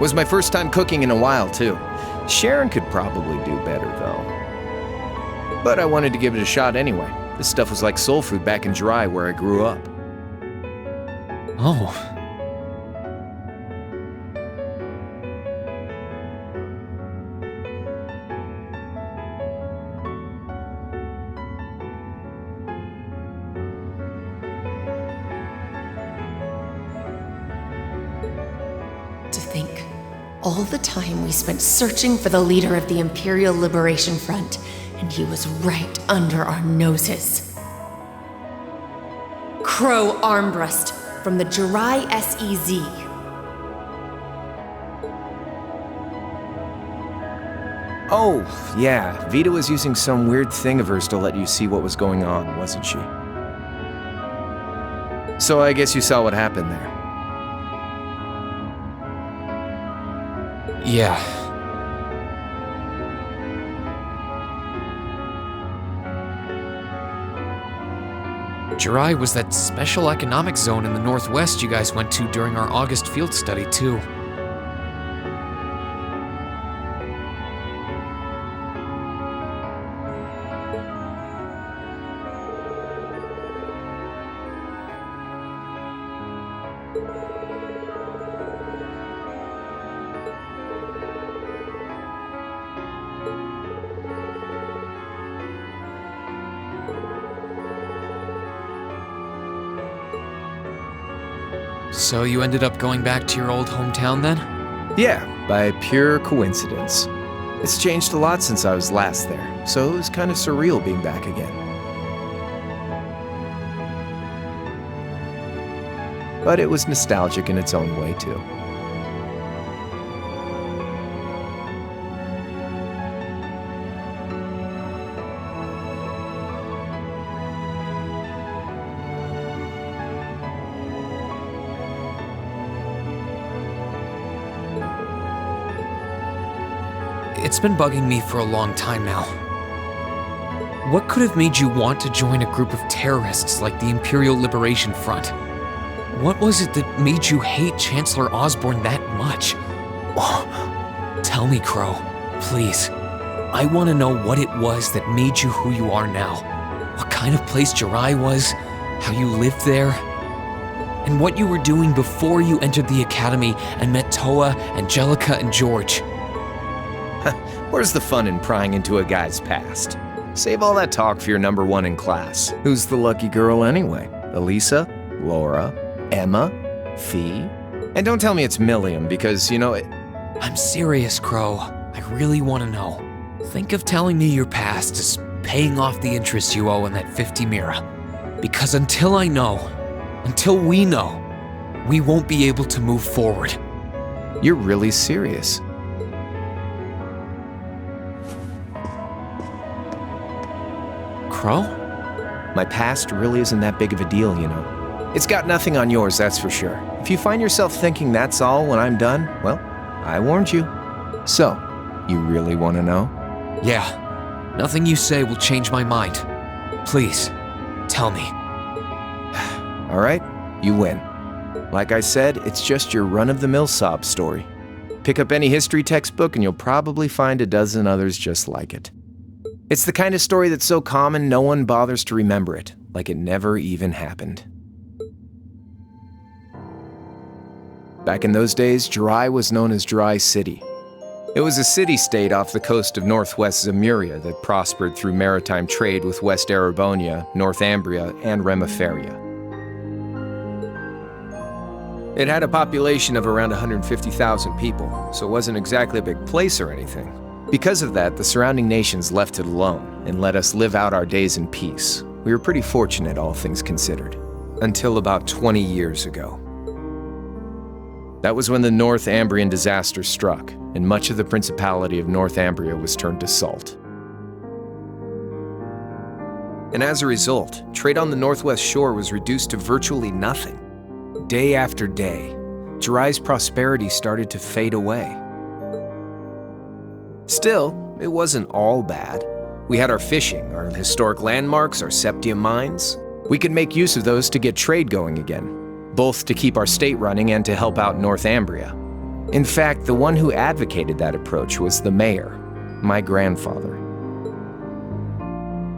Was my first time cooking in a while, too. Sharon could probably do better, though. But I wanted to give it a shot anyway. This stuff was like soul food back in Jirai, where I grew up. Oh. To think, all the time we spent searching for the leader of the Imperial Liberation Front, and he was right under our noses. Crow Armbrust from the Jirai SEZ. Oh, yeah, Vita was using some weird thing of hers to let you see what was going on, wasn't she? So I guess you saw what happened there. Yeah. Jirai was that special economic zone in the Northwest you guys went to during our August field study, too. So you ended up going back to your old hometown then? Yeah, by pure coincidence. It's changed a lot since I was last there, so it was kind of surreal being back again. But it was nostalgic in its own way, too. It's been bugging me for a long time now. What could have made you want to join a group of terrorists like the Imperial Liberation Front? What was it that made you hate Chancellor Osborn that much? Tell me, Crow, please. I want to know what it was that made you who you are now. What kind of place Jirai was, how you lived there, and what you were doing before you entered the academy and met Toa, Angelica, and George. Where's the fun in prying into a guy's past? Save all that talk for your number one in class. Who's the lucky girl anyway? Elisa? Laura? Emma? Fee? And don't tell me it's Milliam, because, you know, I'm serious, Crow. I really want to know. Think of telling me your past as paying off the interest you owe on that 50 Mira. Because until I know, until we know, we won't be able to move forward. You're really serious. Crow? My past really isn't that big of a deal, you know. It's got nothing on yours, that's for sure. If you find yourself thinking that's all when I'm done, well, I warned you. So, you really want to know? Yeah. Nothing you say will change my mind. Please, tell me. All right, you win. Like I said, it's just your run-of-the-mill sob story. Pick up any history textbook and you'll probably find a dozen others just like it. It's the kind of story that's so common no one bothers to remember it, like it never even happened. Back in those days, Jirai was known as Jirai City. It was a city-state off the coast of northwest Zemuria that prospered through maritime trade with West Erebonia, North Ambria, and Remiferia. It had a population of around 150,000 people, so it wasn't exactly a big place or anything. Because of that, the surrounding nations left it alone and let us live out our days in peace. We were pretty fortunate, all things considered. Until about 20 years ago. That was when the North Ambrian disaster struck, and much of the Principality of North Ambria was turned to salt. And as a result, trade on the northwest shore was reduced to virtually nothing. Day after day, Jirai's prosperity started to fade away. Still, it wasn't all bad. We had our fishing, our historic landmarks, our septium mines. We could make use of those to get trade going again, both to keep our state running and to help out North Ambria. In fact, the one who advocated that approach was the mayor, my grandfather.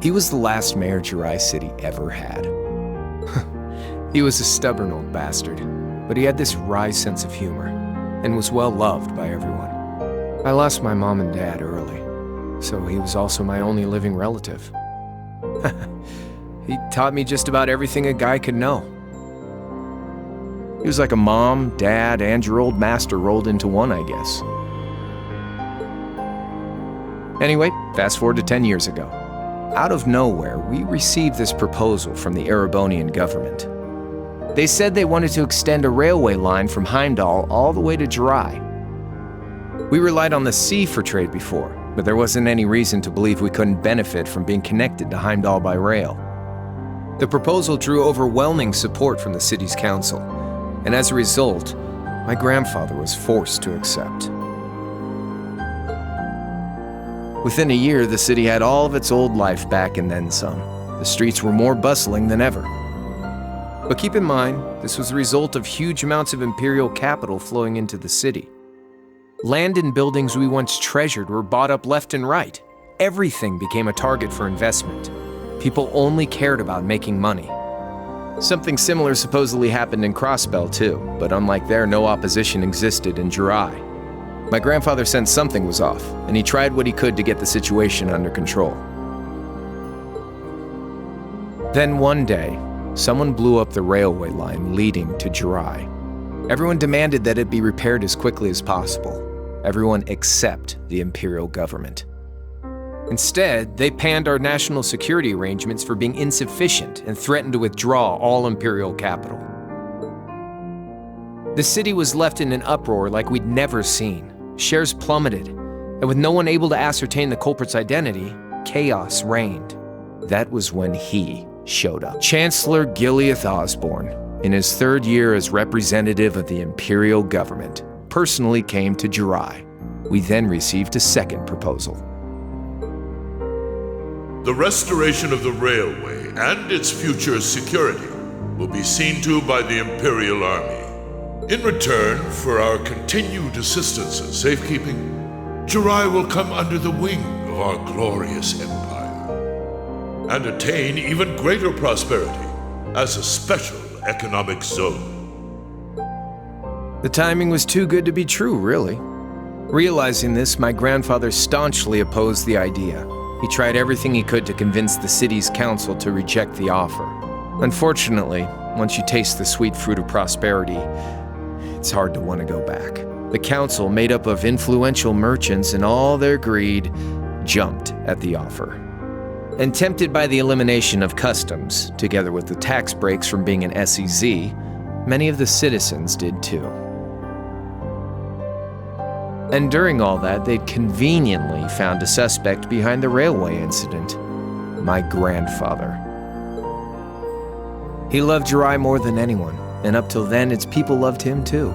He was the last mayor Jirai City ever had. He was a stubborn old bastard, but he had this wry sense of humor and was well loved by everyone. I lost my mom and dad early, so he was also my only living relative. He taught me just about everything a guy could know. He was like a mom, dad, and your old master rolled into one, I guess. Anyway, fast forward to 10 years ago. Out of nowhere, we received this proposal from the Erebonian government. They said they wanted to extend a railway line from Heimdall all the way to Jirai. We relied on the sea for trade before, but there wasn't any reason to believe we couldn't benefit from being connected to Heimdall by rail. The proposal drew overwhelming support from the city's council, and as a result, my grandfather was forced to accept. Within a year, the city had all of its old life back and then some. The streets were more bustling than ever. But keep in mind, this was the result of huge amounts of imperial capital flowing into the city. Land and buildings we once treasured were bought up left and right. Everything became a target for investment. People only cared about making money. Something similar supposedly happened in Crossbell too, but unlike there, no opposition existed in Jirai. My grandfather sensed something was off, and he tried what he could to get the situation under control. Then one day, someone blew up the railway line leading to Jirai. Everyone demanded that it be repaired as quickly as possible. Everyone except the Imperial government. Instead, they panned our national security arrangements for being insufficient and threatened to withdraw all Imperial capital. The city was left in an uproar like we'd never seen. Shares plummeted, and with no one able to ascertain the culprit's identity, chaos reigned. That was when he showed up. Chancellor Gileath Osborn, in his third year as representative of the Imperial government, personally came to Jirai. We then received a second proposal. The restoration of the railway and its future security will be seen to by the Imperial Army. In return for our continued assistance in safekeeping, Jirai will come under the wing of our glorious empire and attain even greater prosperity as a special economic zone. The timing was too good to be true, really. Realizing this, my grandfather staunchly opposed the idea. He tried everything he could to convince the city's council to reject the offer. Unfortunately, once you taste the sweet fruit of prosperity, it's hard to want to go back. The council, made up of influential merchants and all their greed, jumped at the offer. And tempted by the elimination of customs, together with the tax breaks from being an SEZ, many of the citizens did too. And during all that, they'd conveniently found a suspect behind the railway incident, my grandfather. He loved Jirai more than anyone, and up till then, its people loved him too.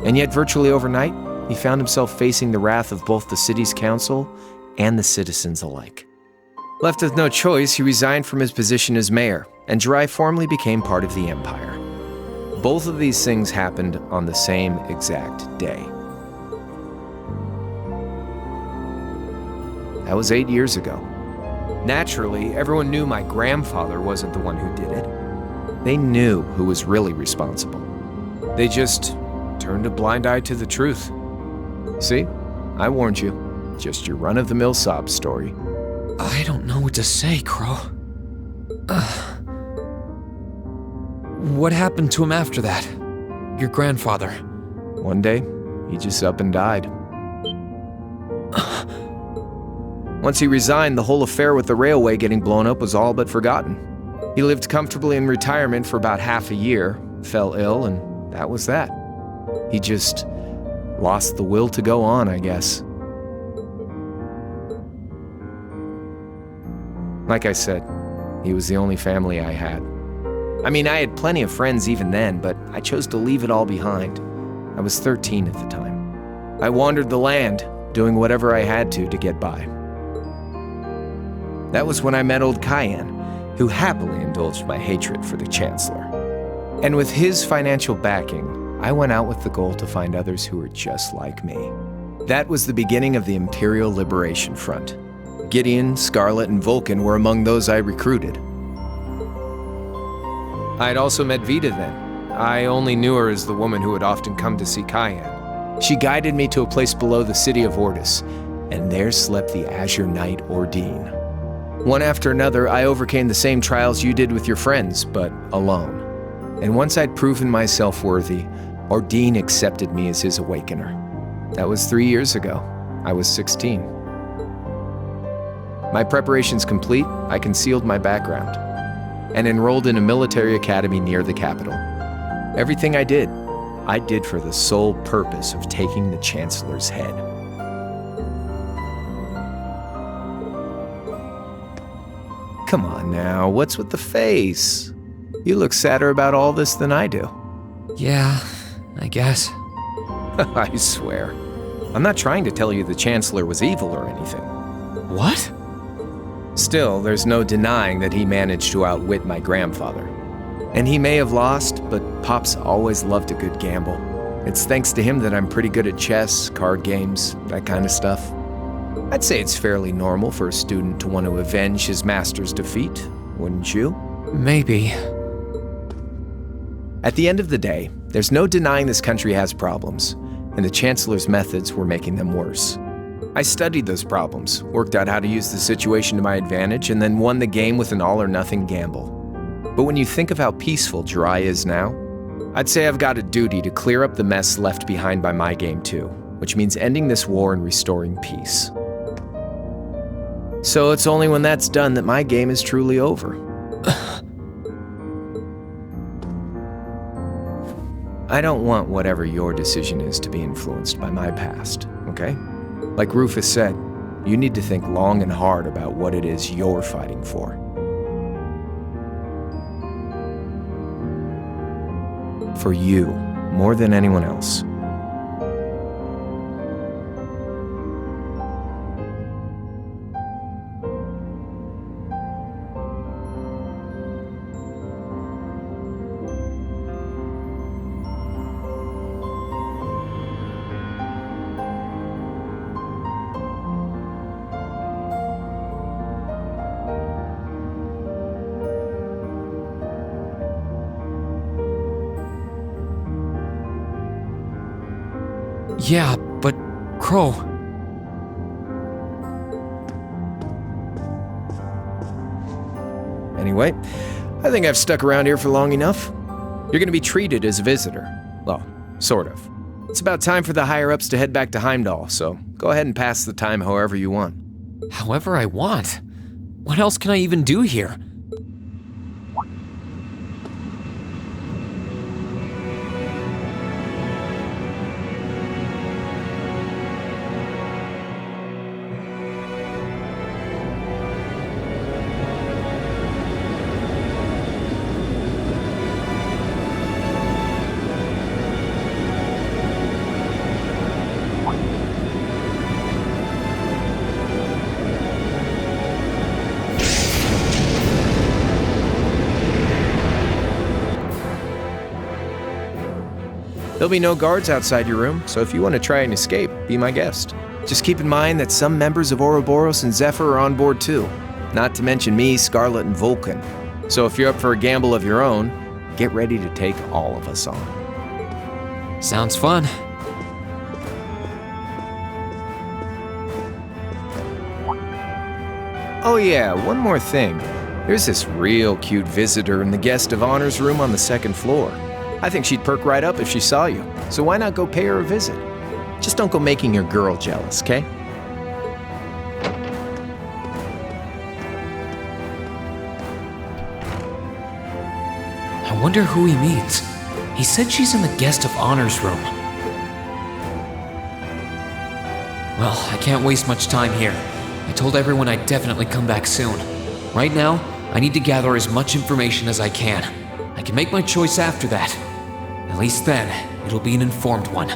And yet, virtually overnight, he found himself facing the wrath of both the city's council and the citizens alike. Left with no choice, he resigned from his position as mayor, and Jirai formally became part of the empire. Both of these things happened on the same exact day. That was 8 years ago. Naturally, everyone knew my grandfather wasn't the one who did it. They knew who was really responsible. They just turned a blind eye to the truth. See? I warned you. Just your run-of-the-mill sob story. I don't know what to say, Crow. What happened to him after that? Your grandfather. One day, he just up and died. Once he resigned, the whole affair with the railway getting blown up was all but forgotten. He lived comfortably in retirement for about half a year, fell ill, and that was that. He just lost the will to go on, I guess. Like I said, he was the only family I had. I mean, I had plenty of friends even then, but I chose to leave it all behind. I was 13 at the time. I wandered the land, doing whatever I had to get by. That was when I met old Cayenne, who happily indulged my hatred for the Chancellor. And with his financial backing, I went out with the goal to find others who were just like me. That was the beginning of the Imperial Liberation Front. Gideon, Scarlet, and Vulcan were among those I recruited. I had also met Vita then. I only knew her as the woman who would often come to see Cayenne. She guided me to a place below the city of Ortis, and there slept the Azure Knight Ordine. One after another, I overcame the same trials you did with your friends, but alone. And once I'd proven myself worthy, Ordine accepted me as his awakener. That was 3 years ago. I was 16. My preparations complete, I concealed my background and enrolled in a military academy near the capital. Everything I did for the sole purpose of taking the Chancellor's head. Come on now, what's with the face? You look sadder about all this than I do. Yeah, I guess. I swear. I'm not trying to tell you the Chancellor was evil or anything. What? Still, there's no denying that he managed to outwit my grandfather. And he may have lost, but Pop's always loved a good gamble. It's thanks to him that I'm pretty good at chess, card games, that kind of stuff. I'd say it's fairly normal for a student to want to avenge his master's defeat, wouldn't you? Maybe. At the end of the day, there's no denying this country has problems, and the Chancellor's methods were making them worse. I studied those problems, worked out how to use the situation to my advantage, and then won the game with an all-or-nothing gamble. But when you think of how peaceful Jirai is now, I'd say I've got a duty to clear up the mess left behind by my game too, which means ending this war and restoring peace. So it's only when that's done that my game is truly over. I don't want whatever your decision is to be influenced by my past, okay? Like Rufus said, you need to think long and hard about what it is you're fighting for. For you, more than anyone else. Yeah, but Crow... Anyway, I think I've stuck around here for long enough. You're gonna be treated as a visitor. Well, sort of. It's about time for the higher-ups to head back to Heimdall, so go ahead and pass the time however you want. However I want? What else can I even do here? There'll be no guards outside your room, so if you want to try and escape, be my guest. Just keep in mind that some members of Ouroboros and Zephyr are on board too. Not to mention me, Scarlet, and Vulcan. So if you're up for a gamble of your own, get ready to take all of us on. Sounds fun. Oh yeah, one more thing. There's this real cute visitor in the guest of honor's room on the second floor. I think she'd perk right up if she saw you, so why not go pay her a visit? Just don't go making your girl jealous, okay? I wonder who he means. He said she's in the guest of honor's room. Well, I can't waste much time here. I told everyone I'd definitely come back soon. Right now, I need to gather as much information as I can. I can make my choice after that. At least then, it'll be an informed one.